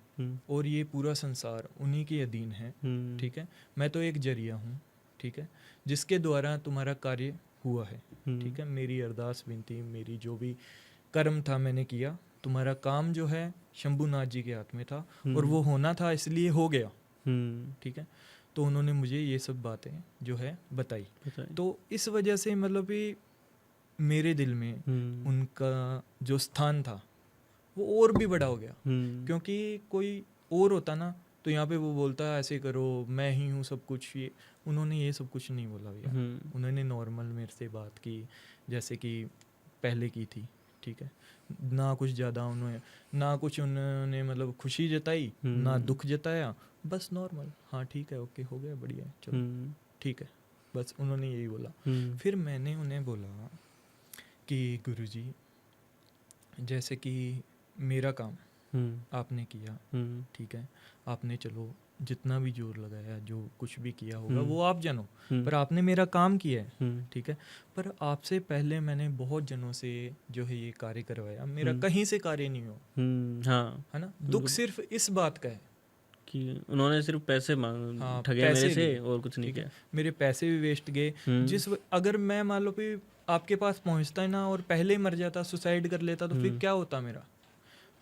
और ये पूरा संसार उन्हीं के अधीन है, ठीक है। मैं तो एक जरिया हूँ, ठीक है, जिसके द्वारा तुम्हारा कार्य हुआ है, ठीक है। मेरी अरदास विनती, मेरी जो भी कर्म था मैंने किया, तुम्हारा काम जो है शंभुनाथ जी के हाथ में था और वो होना था इसलिए हो गया, ठीक है। तो उन्होंने मुझे ये सब बातें जो है बताई। तो इस वजह से मतलब कि मेरे दिल में उनका जो स्थान था वो और भी बड़ा हो गया, क्योंकि कोई और होता ना तो यहाँ पे वो बोलता ऐसे करो, मैं ही हूँ सब कुछ। ये उन्होंने ये सब कुछ नहीं बोला भैया। उन्होंने नॉर्मल मेरे से बात की जैसे कि पहले की थी, ठीक है। ना कुछ ज़्यादा उन्होंने मतलब खुशी जताई, ना दुख जताया, बस नॉर्मल, हाँ ठीक है, ओके, हो गया, बढ़िया है, चलो ठीक है, बस उन्होंने यही बोला। फिर मैंने उन्हें बोला कि गुरुजी, जैसे कि मेरा काम आपने किया, ठीक है, आपने चलो जितना भी जोर लगाया, जो कुछ भी किया होगा वो आप जानो, पर आपने मेरा काम किया है, ठीक है। पर आपसे पहले मैंने बहुत जनों से जो है ये कार्य करवाया, मेरा कहीं से कार्य नहीं हुआ, हाँ, है ना। दुख सिर्फ इस बात का है कि उन्होंने सिर्फ पैसे हाँ, ठगे मेरे से लिए, और कुछ नहीं ठीक है। किया। मेरे पैसे भी वेस्ट गए। अगर मैं मान लो कि आपके पास पहुंचता है ना और पहले ही मर जाता, सुसाइड कर लेता, तो फिर क्या होता मेरा।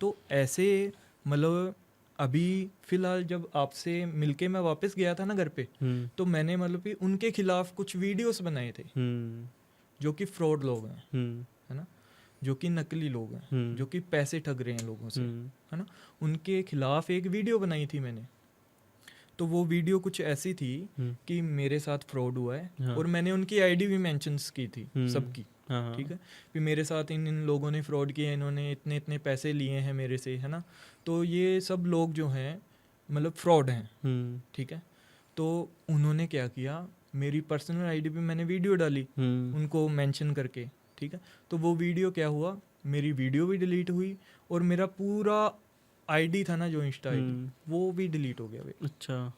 तो ऐसे मतलब अभी फिलहाल जब आपसे मिलके मैं वापस गया था ना घर पे, तो मैंने मतलब कि उनके खिलाफ कुछ वीडियोस बनाए थे जो कि फ्रॉड लोग हैं, है ना, जो कि नकली लोग हैं, जो कि पैसे ठग रहे हैं लोगों से, है ना। उनके खिलाफ एक वीडियो बनाई थी मैंने। तो वो वीडियो कुछ ऐसी थी कि मेरे साथ फ्रॉड हुआ है, हाँ। और मैंने उनकी आईडी भी मेंशंस की थी सबकी, हाँ, ठीक है, कि मेरे साथ इन लोगों ने फ्रॉड किया, इन्होंने इतने इतने पैसे लिए हैं मेरे से, है ना। तो ये सब लोग जो हैं मतलब फ्रॉड हैं, ठीक है। तो उन्होंने क्या किया, मेरी पर्सनल आईडी पे मैंने वीडियो डाली उनको मेंशन करके, ठीक है। तो वो वीडियो क्या हुआ, मेरी वीडियो भी डिलीट हुई और मेरा पूरा आईडी था ना जो इंस्टा आईडी, वो भी डिलीट हो गया भाई। अच्छा,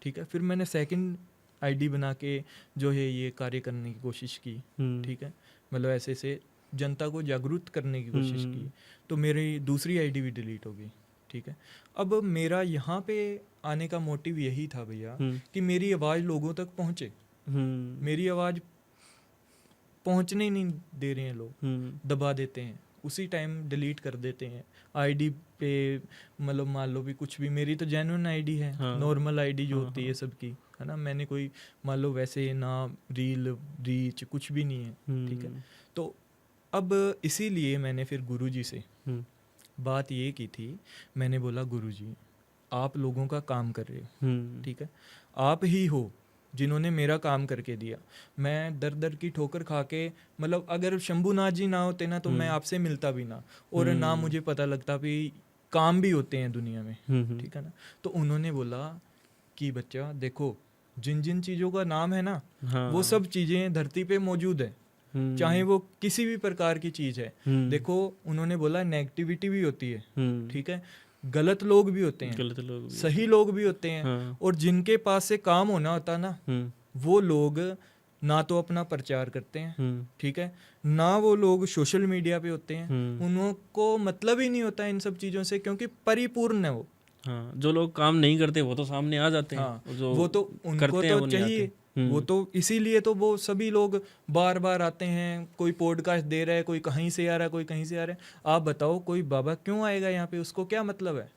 ठीक है। फिर मैंने सेकंड आईडी बना के जो है ये कार्य करने की कोशिश की, ठीक है, मतलब ऐसे से जनता को जागरूक करने की कोशिश की। तो मेरी दूसरी आईडी भी डिलीट हो गई, ठीक है। अब मेरा यहाँ पे आने का मोटिव यही था भैया कि मेरी आवाज़ लोगों तक पहुँचे। मेरी आवाज़ पहुँचने ही नहीं दे रहे हैं लोग, दबा देते हैं, उसी टाइम डिलीट कर देते हैं आईडी पे। मतलब मान लो भी कुछ भी, मेरी तो जेन्युइन आईडी है, नॉर्मल आईडी जो होती है सबकी, है ना। मैंने कोई मान लो वैसे ना रील रीच कुछ भी नहीं है, ठीक है। तो अब इसीलिए मैंने फिर गुरुजी से बात ये की थी। मैंने बोला गुरुजी, आप लोगों का काम कर रहे हो, ठीक है, आप ही हो जिन्होंने मेरा काम करके दिया। मैं दर दर की ठोकर खा के, मतलब अगर शंभुनाथ जी ना होते ना तो मैं आपसे मिलता भी ना, और ना मुझे पता लगता भी काम भी होते हैं दुनिया में, ठीक है ना। तो उन्होंने बोला कि बच्चा देखो, जिन जिन चीज़ों का नाम है ना, वो सब चीज़ें धरती पे मौजूद है, चाहे वो किसी भी प्रकार की चीज़ है। देखो उन्होंने बोला नेगेटिविटी भी होती है, ठीक है, गलत लोग भी होते हैं, गलत लोग भी सही लोग भी होते हैं, और जिनके पास से काम होना होता ना, वो लोग ना तो अपना प्रचार करते हैं, ठीक है, ना वो लोग सोशल मीडिया पे होते हैं, उनको मतलब ही नहीं होता इन सब चीज़ों से, क्योंकि परिपूर्ण है वो। हाँ, जो लोग काम नहीं करते वो तो सामने आ जाते हैं। हाँ, जो वो तो उनको करते हैं तो वो नहीं चाहिए, आते। वो तो इसीलिए तो वो सभी लोग बार बार आते हैं। कोई पॉडकास्ट दे रहा है, कोई कहीं से आ रहा है, कोई कहीं से आ रहा है। आप बताओ कोई बाबा क्यों आएगा यहाँ पे, उसको क्या मतलब है?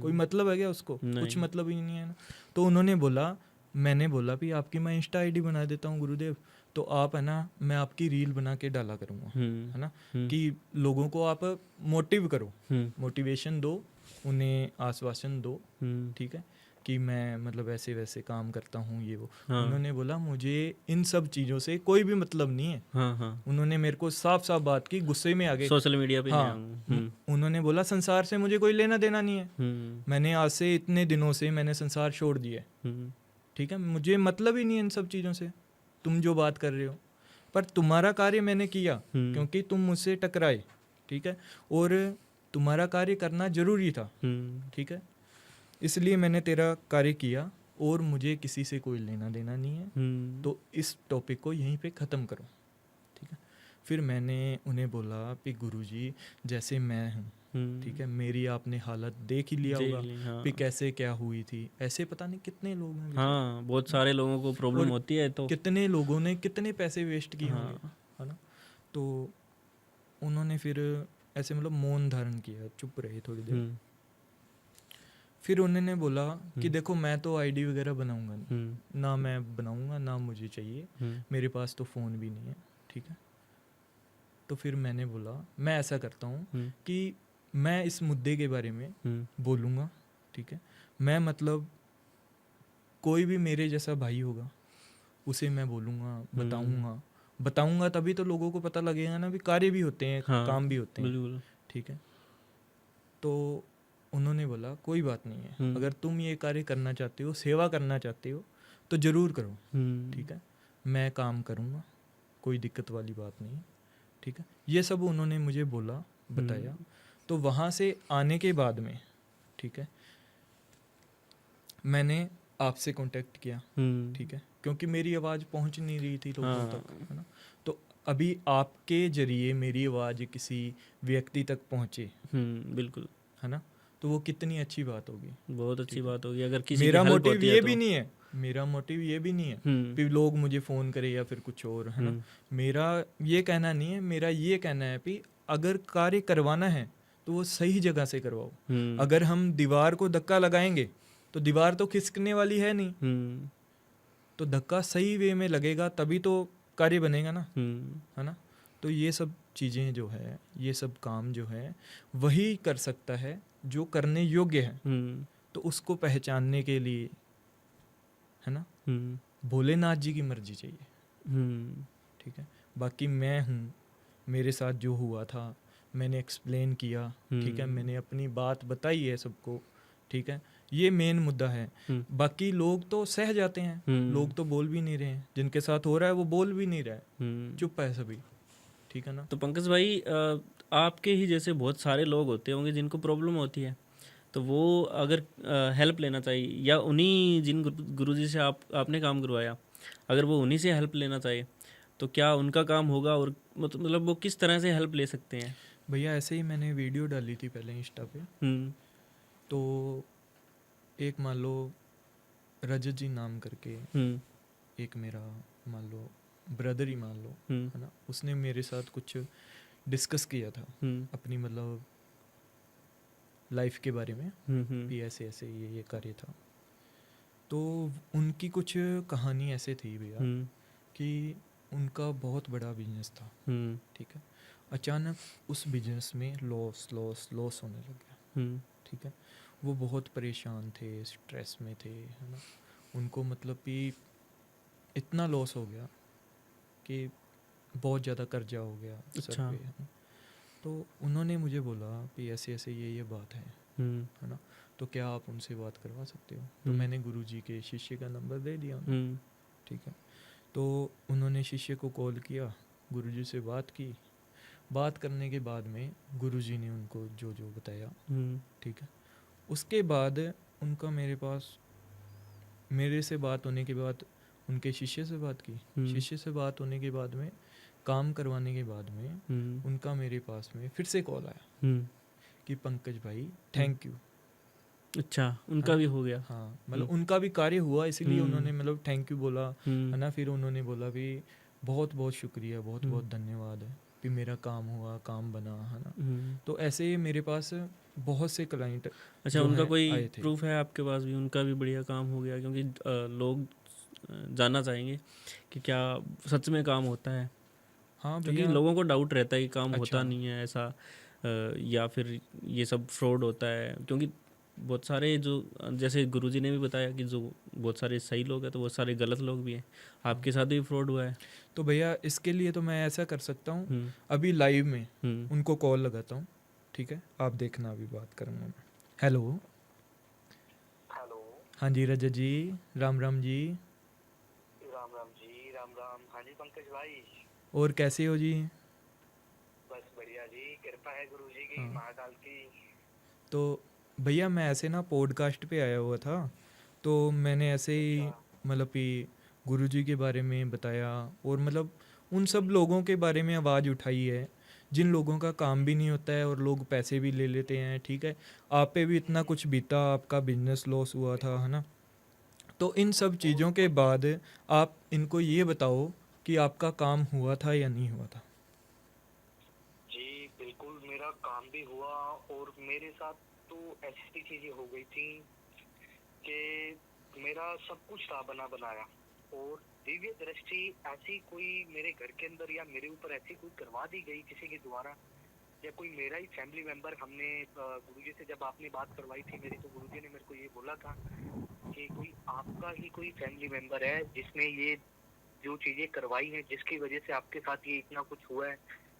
कोई मतलब है क्या उसको? कुछ मतलब ही नहीं है ना। तो उन्होंने बोला, मैंने बोला भी आपकी मैं इंस्टा आईडी बना देता हूँ गुरुदेव, तो आप है ना, मैं आपकी रील बना के डाला करूँगा, है ना, कि लोगों को आप मोटिव करो, मोटिवेशन दो, उन्हें आश्वासन दो, ठीक है, कि मैं मतलब ऐसे वैसे काम करता हूँ ये वो। हाँ। उन्होंने बोला मुझे इन सब चीज़ों से कोई भी मतलब नहीं है। हाँ हाँ, उन्होंने मेरे को साफ साफ बात की, गुस्से में आ गए। सोशल मीडिया पे नहीं हाँ, आऊँगा। उन्होंने बोला संसार से मुझे कोई लेना देना नहीं है। मैंने आज से इतने दिनों से मैंने संसार छोड़ दिया है, ठीक है, मुझे मतलब ही नहीं है इन सब चीज़ों से, तुम जो बात कर रहे हो। पर तुम्हारा कार्य मैंने किया क्योंकि तुम मुझसे टकराए, ठीक है, और तुम्हारा कार्य करना जरूरी था, ठीक है, इसलिए मैंने तेरा कार्य किया और मुझे किसी से कोई लेना देना नहीं है। तो इस टॉपिक को यहीं पे ख़त्म करो, ठीक है। फिर मैंने उन्हें बोला कि गुरुजी जैसे मैं हूँ, ठीक है, मेरी आपने हालत देख ही लिया होगा हाँ। कि कैसे क्या हुई थी। ऐसे पता नहीं कितने लोग हैं, हाँ, बहुत सारे लोगों को प्रॉब्लम और होती है, तो कितने लोगों ने कितने पैसे वेस्ट किए हाँ। होंगे, है ना। तो उन्होंने फिर ऐसे मतलब मौन धारण किया, चुप रहे थोड़ी देर। फिर उन्होंने बोला कि देखो मैं तो आईडी वगैरह बनाऊंगा नहीं, ना मैं बनाऊंगा, ना मुझे चाहिए, मेरे पास तो फ़ोन भी नहीं है, ठीक है। तो फिर मैंने बोला मैं ऐसा करता हूँ कि मैं इस मुद्दे के बारे में बोलूँगा, ठीक है। मैं मतलब कोई भी मेरे जैसा भाई होगा उसे मैं बोलूँगा, बताऊँगा तभी तो लोगों को पता लगेगा ना भी कार्य भी होते हैं, हाँ, काम भी होते हैं, बिल्कुल। ठीक है। तो उन्होंने बोला कोई बात नहीं है, अगर तुम ये कार्य करना चाहते हो, सेवा करना चाहते हो तो ज़रूर करो, ठीक है, मैं काम करूँगा, कोई दिक्कत वाली बात नहीं है, ठीक है। ये सब उन्होंने मुझे बोला, बताया। तो वहाँ से आने के बाद में, ठीक है, मैंने आपसे कांटेक्ट किया, ठीक है, क्योंकि मेरी आवाज़ पहुँच नहीं रही थी लोगों तक, है ना। तो अभी आपके जरिए मेरी आवाज़ किसी व्यक्ति तक पहुँचे, बिल्कुल, है ना, तो वो कितनी अच्छी बात होगी, बहुत अच्छी बात होगी अगर किसी की मेरा हेल्प मोटिव होती है ये तो। भी नहीं है, मेरा मोटिव ये भी नहीं है कि लोग मुझे फ़ोन करे या फिर कुछ और, है ना। मेरा ये कहना नहीं है, मेरा ये कहना है कि अगर कार्य करवाना है तो वो सही जगह से करवाओ। अगर हम दीवार को धक्का लगाएंगे तो दीवार तो खिसकने वाली है नहीं, तो धक्का सही वे में लगेगा तभी तो कार्य बनेगा ना, है ना। तो ये सब चीज़ें जो है, ये सब काम जो है वही कर सकता है जो करने योग्य है। तो उसको पहचानने के लिए, है ना, भोलेनाथ जी की मर्जी चाहिए, ठीक है। बाकी मैं हूँ, मेरे साथ जो हुआ था मैंने एक्सप्लेन किया, ठीक है, मैंने अपनी बात बताई है सबको, ठीक है, ये मेन मुद्दा है। बाकी लोग तो सह जाते हैं, लोग तो बोल भी नहीं रहे हैं, जिनके साथ हो रहा है वो बोल भी नहीं रहा है, चुप है सभी, ठीक है ना। तो पंकज भाई, आपके ही जैसे बहुत सारे लोग होते होंगे जिनको प्रॉब्लम होती है, तो वो अगर हेल्प लेना चाहिए, या उन्हीं जिन गुरुजी से आपने काम करवाया, अगर वो उन्हीं से हेल्प लेना चाहिए तो क्या उनका काम होगा, और मतलब वो किस तरह से हेल्प ले सकते हैं? भैया ऐसे ही मैंने वीडियो डाली थी पहले इंस्टा पे, तो एक मान लो रजत जी नाम करके एक मेरा मान लो ब्रदर ही मान लो, है ना, उसने मेरे साथ कुछ डिस्कस किया था अपनी मतलब लाइफ के बारे में, भी ऐसे ऐसे ये कार्य था। तो उनकी कुछ कहानी ऐसे थी भैया कि उनका बहुत बड़ा बिजनेस था, ठीक है, अचानक उस बिजनेस में लॉस लॉस लॉस होने लग गया, ठीक है। वो बहुत परेशान थे, स्ट्रेस में थे, है ना। उनको मतलब कि इतना लॉस हो गया कि बहुत ज़्यादा कर्जा हो गया सर पे, है ना। तो उन्होंने मुझे बोला कि ऐसे ऐसे ये बात है ना, तो क्या आप उनसे बात करवा सकते हो। तो मैंने गुरुजी के शिष्य का नंबर दे दिया, ठीक है। तो उन्होंने शिष्य को कॉल किया, गुरुजी से बात की, बात करने के बाद में गुरुजी ने उनको जो जो बताया, ठीक है। उसके बाद उनका मेरे से बात होने के बाद उनके शिष्य से बात की, शिष्य से बात होने के बाद में काम करवाने के बाद में उनका मेरे पास में फिर से कॉल आया कि पंकज भाई थैंक यू। अच्छा, उनका भी हो गया। हाँ, मतलब उनका भी कार्य हुआ, इसीलिए उन्होंने मतलब थैंक यू बोला, है ना। फिर उन्होंने बोला भी बहुत बहुत शुक्रिया, बहुत बहुत धन्यवाद है कि मेरा काम हुआ, काम बना, है ना। तो ऐसे ही मेरे पास बहुत से क्लाइंट। अच्छा, उनका कोई प्रूफ है आपके पास भी, उनका भी बढ़िया काम हो गया? क्योंकि लोग जानना चाहेंगे कि क्या सच में काम होता है। हाँ, क्योंकि लोगों को डाउट रहता है कि काम होता अच्छा। नहीं है ऐसा, या फिर ये सब फ्रॉड होता है। क्योंकि बहुत सारे जो जैसे गुरुजी ने भी बताया कि जो बहुत सारे सही लोग हैं तो बहुत सारे गलत लोग भी हैं, आपके साथ भी फ्रॉड हुआ है? तो भैया इसके लिए तो मैं ऐसा कर सकता हूँ, हम्म, अभी लाइव में हम्म, उनको कॉल लगाता हूँ, ठीक है, आप देखना अभी बात करूँगा मैं। हेलो। हेलो। हाँ जी रजत जी, राम राम जी। राम राम जी, राम राम। हाँ जी पंकज भाई, और कैसे हो जी? बस बढ़िया जी, कृपा है गुरु जी की, हाँ, महाकाल की। तो भैया मैं ऐसे ना पॉडकास्ट पे आया हुआ था, तो मैंने ऐसे अच्छा। ही मतलब कि गुरुजी के बारे में बताया, और मतलब उन सब लोगों के बारे में आवाज़ उठाई है जिन लोगों का काम भी नहीं होता है और लोग पैसे भी ले लेते हैं, ठीक है। आप पे भी इतना कुछ बीता, आपका बिजनेस लॉस हुआ था, है ना। तो इन सब चीज़ों के बाद आप इनको ये बताओ कि आपका काम हुआ था या नहीं हुआ था। जी बिल्कुल, मेरा काम भी हुआ और मेरे साथ तो ऐसी चीजें हो गई थी कि मेरा सब कुछ था बना बनाया, और दिव्य दृष्टि ऐसी कोई मेरे घर के अंदर या मेरे ऊपर ऐसी कोई करवा दी गई किसी के द्वारा, या कोई मेरा ही फैमिली मेंबर। हमने गुरुजी से जब आपने बात करवाई थी मेरी, तो गुरुजी ने मेरे को ये बोला था कि कोई आपका ही कोई फैमिली मेंबर है जिसने ये जो चीजें करवाई हैं, जिसकी वजह से आपके साथ ये इतना कुछ हुआ है,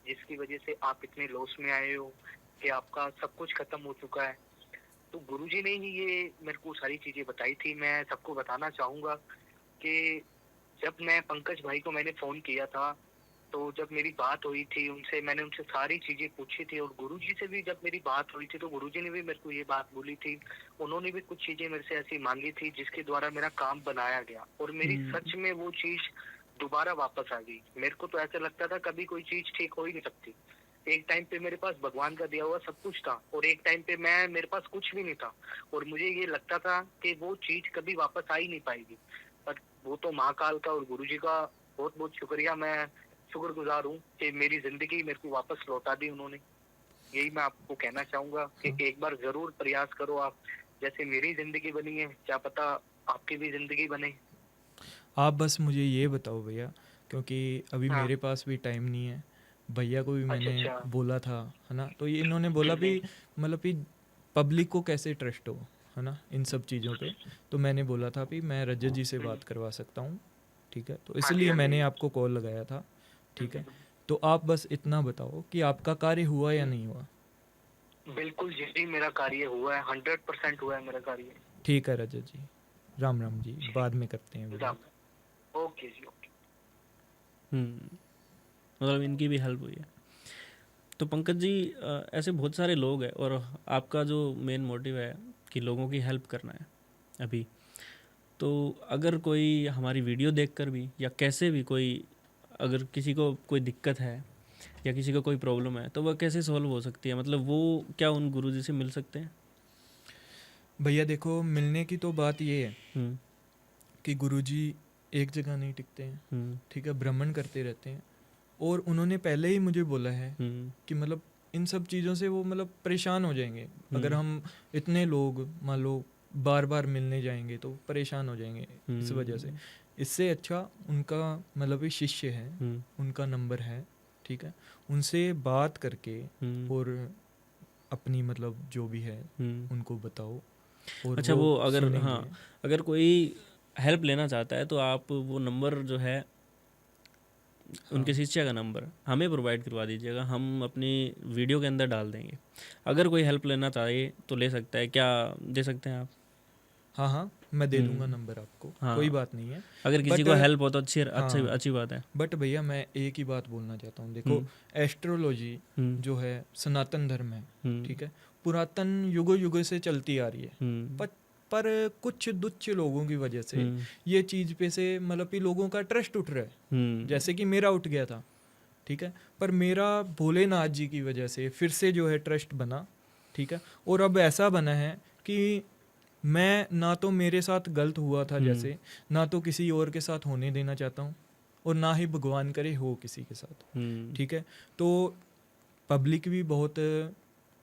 जिसकी वजह से आप इतने लॉस में आए हो कि आपका सब कुछ खत्म हो चुका है। तो गुरुजी ने ही ये मेरे को सारी चीजें बताई थी। मैं सबको बताना चाहूंगा कि जब मैं पंकज भाई को मैंने फोन किया था, तो जब मेरी बात हुई थी उनसे, मैंने उनसे सारी चीजें पूछी थी, और गुरुजी से भी जब मेरी बात हुई थी तो गुरुजी ने भी मेरे को ये बात बोली थी। उन्होंने भी कुछ चीजें मेरे से ऐसी मांगी थी जिसके द्वारा मेरा काम बनाया गया, और मेरी सच में वो चीज दोबारा वापस आ गई। मेरे को तो ऐसा लगता था कभी कोई चीज ठीक हो ही नहीं सकती। एक टाइम पे मेरे पास भगवान का दिया हुआ सब कुछ था, और एक टाइम पे मेरे पास कुछ भी नहीं था, और मुझे ये लगता था कि वो चीज कभी वापस आ ही नहीं पाएगी। पर वो तो महाकाल का और गुरुजी का बहुत बहुत शुक्रिया, मैं शुक्रगुजार हूँ कि मेरी जिंदगी मेरे को वापस लौटा दी उन्होंने। यही मैं आपको कहना चाहूंगा कि एक बार जरूर प्रयास करो आप, जैसे मेरी जिंदगी बनी है, क्या पता आपकी भी जिंदगी बने। आप बस मुझे ये बताओ भैया, क्योंकि अभी हाँ। मेरे पास भी टाइम नहीं है, भैया को भी अच्छा मैंने अच्छा। बोला था, है ना। तो ये इन्होंने बोला भी हम्म। मतलब कि पब्लिक को कैसे ट्रस्ट हो, है ना, इन सब चीज़ों पे। तो मैंने बोला था भी मैं रजत जी से बात करवा सकता हूँ, ठीक है। तो हाँ जी इसलिए हाँ मैंने जी। आपको कॉल लगाया था, ठीक है। तो आप बस इतना बताओ कि आपका कार्य हुआ या नहीं हुआ। बिल्कुल जी, मेरा कार्य हुआ है, 100% हुआ है मेरा कार्य। ठीक है रजत जी, राम राम जी, ठीक। बाद में करते हैं अभी राम। बात। ओके जी, ओके। मतलब इनकी भी हेल्प हुई है। तो पंकज जी, ऐसे बहुत सारे लोग हैं और आपका जो मेन मोटिव है कि लोगों की हेल्प करना है अभी, तो अगर कोई हमारी वीडियो देखकर भी या कैसे भी कोई, अगर किसी को कोई दिक्कत है या किसी को कोई प्रॉब्लम है तो वह कैसे सॉल्व हो सकती है? मतलब वो क्या उन गुरुजी से मिल सकते हैं? भैया देखो, मिलने की तो बात ये है हम्म, कि गुरुजी एक जगह नहीं टिकते हैं, हम्म, ठीक है, भ्रमण करते रहते हैं। और उन्होंने पहले ही मुझे बोला है हम्म, कि मतलब इन सब चीज़ों से वो मतलब परेशान हो जाएंगे, अगर हम इतने लोग मान लो बार बार मिलने जाएंगे तो परेशान हो जाएंगे इस वजह से। इससे अच्छा उनका मतलब ये शिष्य है, उनका नंबर है, ठीक है, उनसे बात करके और अपनी मतलब जो भी है उनको बताओ, और अच्छा, वो वो अगर, हाँ, सुनेंगे। अगर कोई हेल्प लेना चाहता है तो आप वो नंबर जो है उनके हाँ शिष्य का नंबर हमें प्रोवाइड करवा दीजिएगा, हम अपनी वीडियो के अंदर डाल देंगे। अगर कोई हेल्प लेना चाहे तो ले सकता है, क्या दे सकते हैं आप? हाँ हाँ, मैं दे दूंगा नंबर आपको, कोई हाँ, बात नहीं है। अगर किसी बट को हेल्प हो तो अच्छी अच्छी हाँ, अच्छी बात है। बट भैया मैं एक ही बात बोलना चाहता हूँ, देखो हम्म, एस्ट्रोलॉजी हम्म, जो है सनातन धर्म है, हम्म, ठीक है, पुरातन युगों युगों से चलती आ रही है। हम्म, पर पर कुछ तुच्छ लोगों की वजह से हम्म, ये चीज़ पे से मतलब कि लोगों का ट्रस्ट उठ रहा है, हम्म, जैसे कि मेरा उठ गया था, ठीक है। पर मेरा भोलेनाथ जी की वजह से फिर से जो है ट्रस्ट बना, ठीक है। और अब ऐसा बना है कि मैं ना तो मेरे साथ गलत हुआ था जैसे, ना तो किसी और के साथ होने देना चाहता हूँ, और ना ही भगवान करे हो किसी के साथ, ठीक है। तो पब्लिक भी बहुत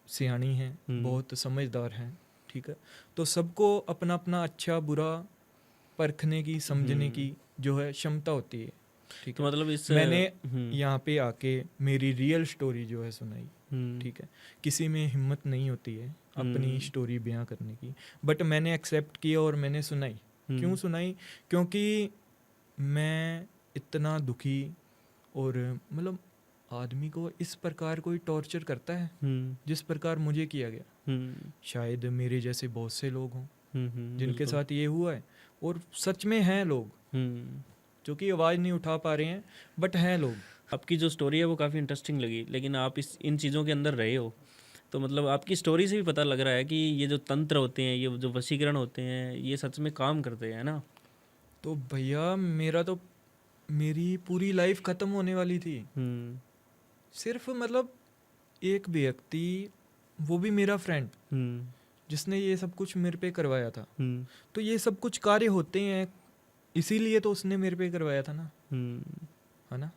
सियाणी है, बहुत समझदार है, ठीक है। तो सबको अपना अपना अच्छा बुरा परखने की, समझने की जो है क्षमता होती है, ठीक तो है, मतलब इस मैंने यहाँ पे आके मेरी रियल स्टोरी जो है सुनाई, ठीक है। किसी में हिम्मत नहीं होती है अपनी स्टोरी बयां करने की, बट मैंने एक्सेप्ट किया और मैंने सुनाई। क्यों सुनाई? क्योंकि मैं इतना दुखी, और मतलब आदमी को इस प्रकार कोई टॉर्चर करता है जिस प्रकार मुझे किया गया, शायद मेरे जैसे बहुत से लोग हों जिनके साथ ये हुआ है, और सच में हैं लोग जो कि आवाज़ नहीं उठा पा रहे हैं, बट हैं लोग। आपकी जो स्टोरी है वो काफ़ी इंटरेस्टिंग लगी, लेकिन आप इन चीज़ों के अंदर रहे हो, तो मतलब आपकी स्टोरी से भी पता लग रहा है कि ये जो तंत्र होते हैं, ये जो वशीकरण होते हैं, ये सच में काम करते हैं ना। तो भैया मेरी पूरी लाइफ ख़त्म होने वाली थी। सिर्फ मतलब एक व्यक्ति, वो भी मेरा फ्रेंड, जिसने ये सब कुछ मेरे पे करवाया था। तो ये सब कुछ कार्य होते हैं इसीलिए तो उसने मेरे पे करवाया था ना, है ना।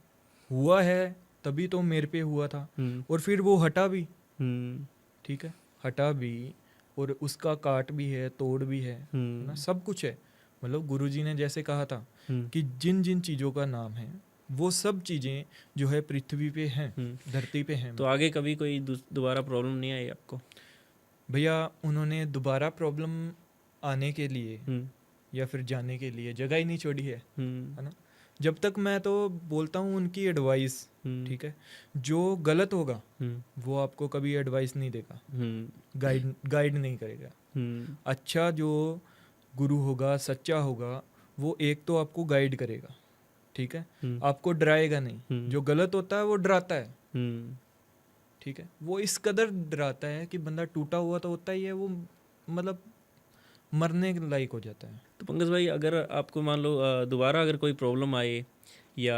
हुआ है तभी तो मेरे पे हुआ था, और फिर वो हटा भी, ठीक है, हटा भी, और उसका काट भी है, तोड़ भी है ना, सब कुछ है। मतलब गुरुजी ने जैसे कहा था कि जिन जिन चीज़ों का नाम है वो सब चीज़ें जो है पृथ्वी पे हैं, धरती पे हैं। तो आगे कभी कोई दोबारा प्रॉब्लम नहीं आई आपको? भैया उन्होंने दोबारा प्रॉब्लम आने के लिए या फिर जाने के लिए जगह ही नहीं छोड़ी है ना। जब तक मैं तो बोलता हूँ उनकी एडवाइस, ठीक है, जो गलत होगा वो आपको कभी एडवाइस नहीं देगा, गाइड नहीं करेगा। अच्छा जो गुरु होगा, सच्चा होगा, वो एक तो आपको गाइड करेगा, ठीक है, आपको डराएगा नहीं। जो गलत होता है वो डराता है, ठीक है, वो इस कदर डराता है कि बंदा टूटा हुआ तो होता ही है, वो मतलब मरने के लायक हो जाता है। तो पंकज भाई, अगर आपको मान लो दोबारा अगर कोई प्रॉब्लम आए या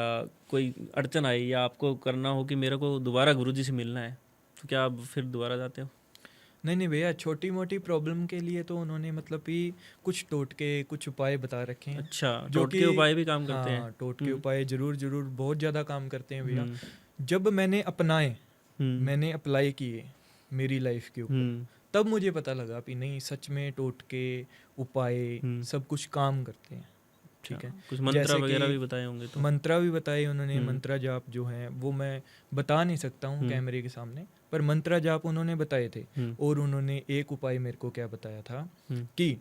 कोई अड़चन आए, या आपको करना हो कि मेरे को दोबारा गुरुजी से मिलना है, तो क्या आप फिर दोबारा जाते हो? नहीं भैया, छोटी मोटी प्रॉब्लम के लिए तो उन्होंने मतलब कि कुछ टोटके, कुछ उपाय बता रखे हैं। अच्छा, जो टोटके कि उपाय भी काम करते हैं? हाँ, टोटके उपाय जरूर जरूर बहुत ज़्यादा काम करते हैं भैया। जब मैंने अपनाए, मैंने अप्लाई किए मेरी लाइफ के ऊपर, तब मुझे पता लगा कि नहीं, सच में टोटके उपाय सब कुछ काम करते हैं, ठीक है। कुछ मंत्र वगैरह भी बताए होंगे? तो मंत्रा भी बताए उन्होंने, मंत्रा जाप जो है वो मैं बता नहीं सकता हूँ कैमरे के सामने, पर मंत्रा जाप उन्होंने बताए थे। और उन्होंने एक उपाय मेरे को क्या बताया था कि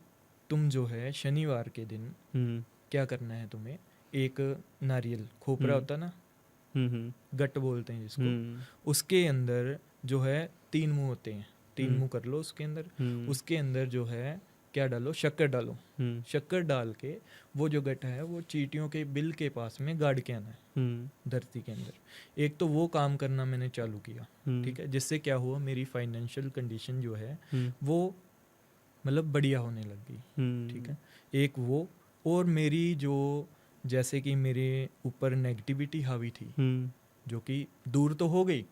तुम जो है शनिवार के दिन क्या करना है तुम्हें, एक नारियल खोपरा होता ना, गट बोलते हैं जिसको, उसके अंदर जो है 3 मुंह होते हैं, 3 मुंह कर लो उसके अंदर, उसके अंदर जो है क्या डालो, शक्कर डालो, शक्कर डाल के वो जो गट है वो चींटियों के बिल के पास में गाड़ के आना है धरती के अंदर। एक तो वो काम करना मैंने चालू किया, ठीक है, जिससे क्या हुआ, मेरी फाइनेंशियल कंडीशन जो है वो मतलब बढ़िया होने लग गई, ठीक है। एक वो, और मेरी जो जैसे कि मेरे ऊपर नेगेटिविटी हावी थी जो कि दूर तो हो गई,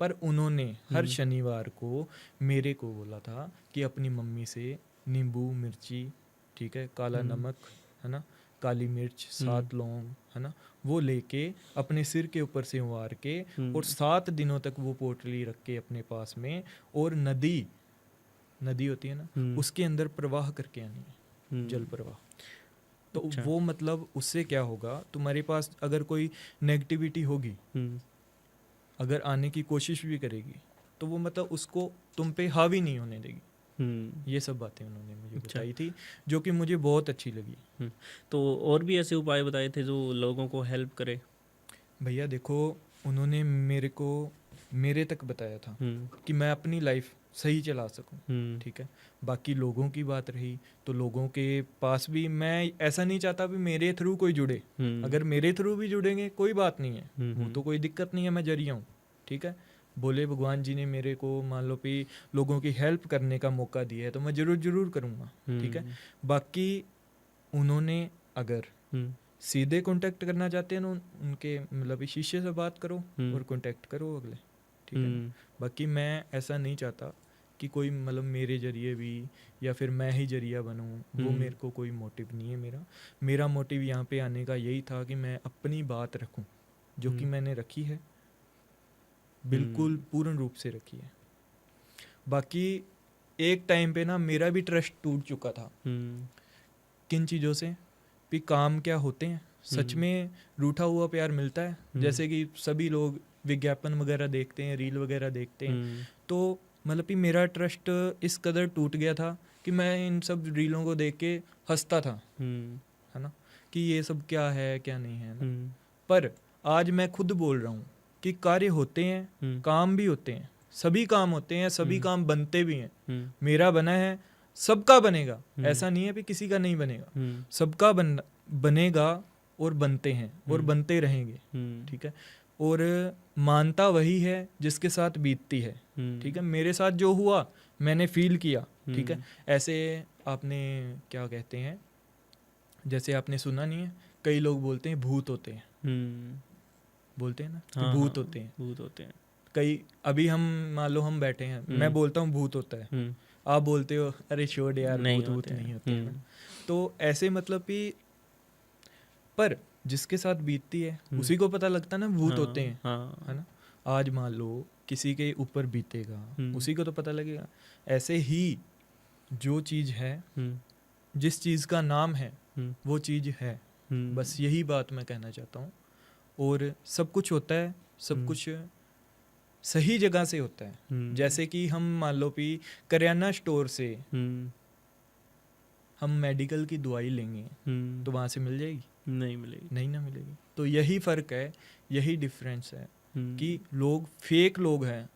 पर उन्होंने हर शनिवार को मेरे को बोला था कि अपनी मम्मी से नींबू, मिर्ची, ठीक है, काला नमक, है ना, काली मिर्च, 7 लौंग, है ना, वो लेके अपने सिर के ऊपर से उवार के, और 7 दिनों तक वो पोटली रख के अपने पास में, और नदी होती है ना, उसके अंदर प्रवाह करके आनी है, जल प्रवाह। तो अच्छा। वो मतलब उससे क्या होगा, तुम्हारे पास अगर कोई नेगेटिविटी होगी, अगर आने की कोशिश भी करेगी, तो वो मतलब उसको तुम पे हावी नहीं होने देगी। ये सब बातें उन्होंने मुझे बताई थी, जो कि मुझे बहुत अच्छी लगी। तो और भी ऐसे उपाय बताए थे जो लोगों को हेल्प करे? भैया देखो, उन्होंने मेरे तक बताया था कि मैं अपनी लाइफ सही चला सकूं, ठीक है। बाकी लोगों की बात रही, तो लोगों के पास भी मैं ऐसा नहीं चाहता भी मेरे थ्रू कोई जुड़े। अगर मेरे थ्रू भी जुड़ेंगे कोई बात नहीं है, वो तो कोई दिक्कत नहीं है, मैं जरिया हूँ, ठीक है। बोले भगवान जी ने मेरे को मान लो कि लोगों की हेल्प करने का मौका दिया है, तो मैं जरूर करूँगा, ठीक है। बाकी उन्होंने अगर सीधे कांटेक्ट करना चाहते हैं ना, उनके मतलब शिष्य से बात करो और कांटेक्ट करो अगले, ठीक है ना? बाकी मैं ऐसा नहीं चाहता कि कोई मतलब मेरे जरिए भी या फिर मैं ही जरिया बनूं, वो मेरे को कोई मोटिव नहीं है। मेरा मोटिव यहाँ पे आने का यही था कि मैं अपनी बात रखूं, जो कि मैंने रखी है, बिल्कुल पूर्ण रूप से रखी है। बाकी एक टाइम पे ना मेरा भी ट्रस्ट टूट चुका था। किन चीज़ों से? भी काम क्या होते हैं सच में रूठा हुआ प्यार मिलता है। जैसे कि सभी लोग विज्ञापन वगैरह देखते हैं, रील वगैरह देखते हैं, तो मतलब कि मेरा ट्रस्ट इस कदर टूट गया था कि मैं इन सब रीलों को देख के हंसता था, है ना, कि ये सब क्या है क्या नहीं है ना। पर आज मैं खुद बोल रहा हूँ कि कार्य होते हैं, काम भी होते हैं, सभी काम होते हैं, सभी काम बनते भी हैं। मेरा बना है, सबका बनेगा, ऐसा नहीं है कि किसी का नहीं बनेगा, सबका बनेगा और बनते हैं और बनते रहेंगे, ठीक है। और मानता वही है जिसके साथ बीतती है, ठीक है। मेरे साथ जो हुआ मैंने फील किया, ठीक है। ऐसे आपने क्या कहते हैं, जैसे आपने सुना नहीं है, कई लोग बोलते हैं भूत होते हैं, बोलते हैं ना कि भूत होते हैं, भूत होते हैं। कई अभी हम मान लो हम बैठे हैं, मैं बोलता हूँ भूत होता है, आप बोलते हो अरे छोड़ यार भूत नहीं होते हैं। तो ऐसे मतलब कि पर जिसके साथ बीतती है उसी को पता लगता है ना भूत होते हैं, है ना। आज मान लो किसी के ऊपर बीतेगा, उसी को तो पता लगेगा। ऐसे ही जो चीज़ है, जिस चीज़ का नाम है वो चीज़ है, बस यही बात मैं कहना चाहता हूँ। और सब कुछ होता है, सब कुछ सही जगह से होता है। जैसे कि हम मान लो कि करियाना स्टोर से हम मेडिकल की दवाई लेंगे तो वहाँ से मिल जाएगी? नहीं मिलेगी, नहीं ना मिलेगी। तो यही फ़र्क है, यही डिफरेंस है कि लोग फेक लोग हैं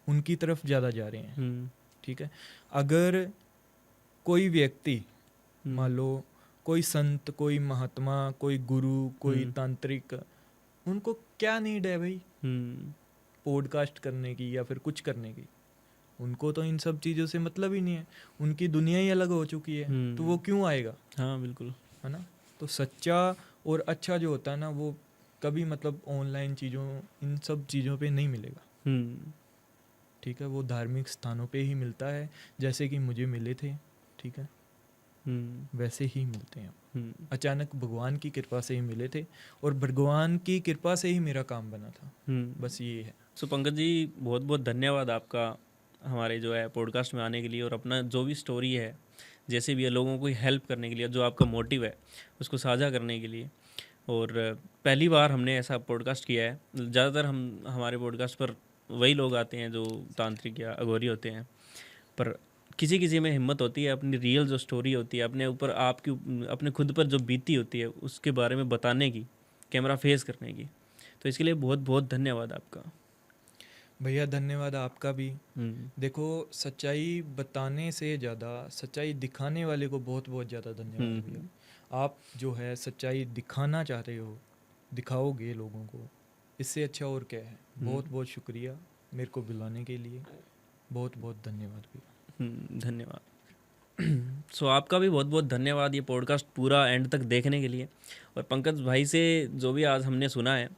उनकी तरफ ज़्यादा जा रहे हैं, ठीक है। अगर कोई व्यक्ति मान लो कोई संत, कोई महात्मा, कोई गुरु, कोई तांत्रिक, उनको क्या नीड है भाई पॉडकास्ट करने की या फिर कुछ करने की? उनको तो इन सब चीज़ों से मतलब ही नहीं है, उनकी दुनिया ही अलग हो चुकी है, तो वो क्यों आएगा? हाँ बिल्कुल, है ना। तो सच्चा और अच्छा जो होता है ना वो कभी मतलब ऑनलाइन चीज़ों, इन सब चीज़ों पे नहीं मिलेगा, ठीक है। वो धार्मिक स्थानों पे ही मिलता है, जैसे कि मुझे मिले थे, ठीक है, वैसे ही मिलते हैं। अचानक भगवान की कृपा से ही मिले थे और भगवान की कृपा से ही मेरा काम बना था, बस ये है। सो पंकज जी, बहुत बहुत धन्यवाद आपका हमारे जो है पॉडकास्ट में आने के लिए, और अपना जो भी स्टोरी है, जैसे भी है, लोगों को हेल्प करने के लिए, जो आपका मोटिव है उसको साझा करने के लिए। और पहली बार हमने ऐसा पॉडकास्ट किया है। ज़्यादातर हमारे पॉडकास्ट पर वही लोग आते हैं जो तांत्रिक या अघोरी होते हैं, पर किसी किसी में हिम्मत होती है अपनी रियल जो स्टोरी होती है, अपने ऊपर अपने खुद पर जो बीती होती है उसके बारे में बताने की, कैमरा फेस करने की। तो इसके लिए बहुत बहुत धन्यवाद आपका। भैया धन्यवाद आपका भी। देखो, सच्चाई बताने से ज़्यादा सच्चाई दिखाने वाले को बहुत बहुत ज़्यादा धन्यवाद भैया। आप जो है सच्चाई दिखाना चाह रहे हो, दिखाओगे लोगों को, इससे अच्छा और क्या है। बहुत बहुत शुक्रिया मेरे को बुलाने के लिए, बहुत बहुत धन्यवाद भैया। धन्यवाद। सो आपका भी बहुत बहुत धन्यवाद ये पॉडकास्ट पूरा एंड तक देखने के लिए। और पंकज भाई से जो भी आज हमने सुना है,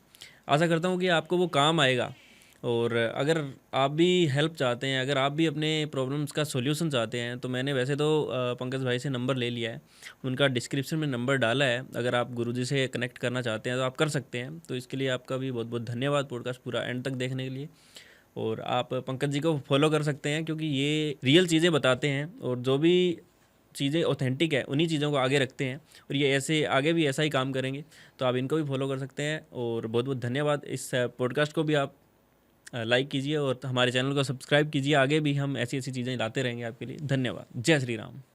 आशा करता हूँ कि आपको वो काम आएगा। और अगर आप भी हेल्प चाहते हैं, अगर आप भी अपने प्रॉब्लम्स का सॉल्यूशन चाहते हैं, तो मैंने वैसे तो पंकज भाई से नंबर ले लिया है, उनका डिस्क्रिप्शन में नंबर डाला है। अगर आप गुरुजी से कनेक्ट करना चाहते हैं तो आप कर सकते हैं। तो इसके लिए आपका भी बहुत बहुत धन्यवाद पॉडकास्ट पूरा एंड तक देखने के लिए। और आप पंकज जी को फॉलो कर सकते हैं, क्योंकि ये रियल चीज़ें बताते हैं और जो भी चीज़ें ऑथेंटिक है उन्हीं चीज़ों को आगे रखते हैं, और ये ऐसे आगे भी ऐसा ही काम करेंगे। तो आप इनको भी फॉलो कर सकते हैं। और बहुत बहुत धन्यवाद। इस पॉडकास्ट को भी आप लाइक कीजिए और हमारे चैनल को सब्सक्राइब कीजिए। आगे भी हम ऐसी ऐसी चीज़ें लाते रहेंगे आपके लिए। धन्यवाद। जय श्री राम।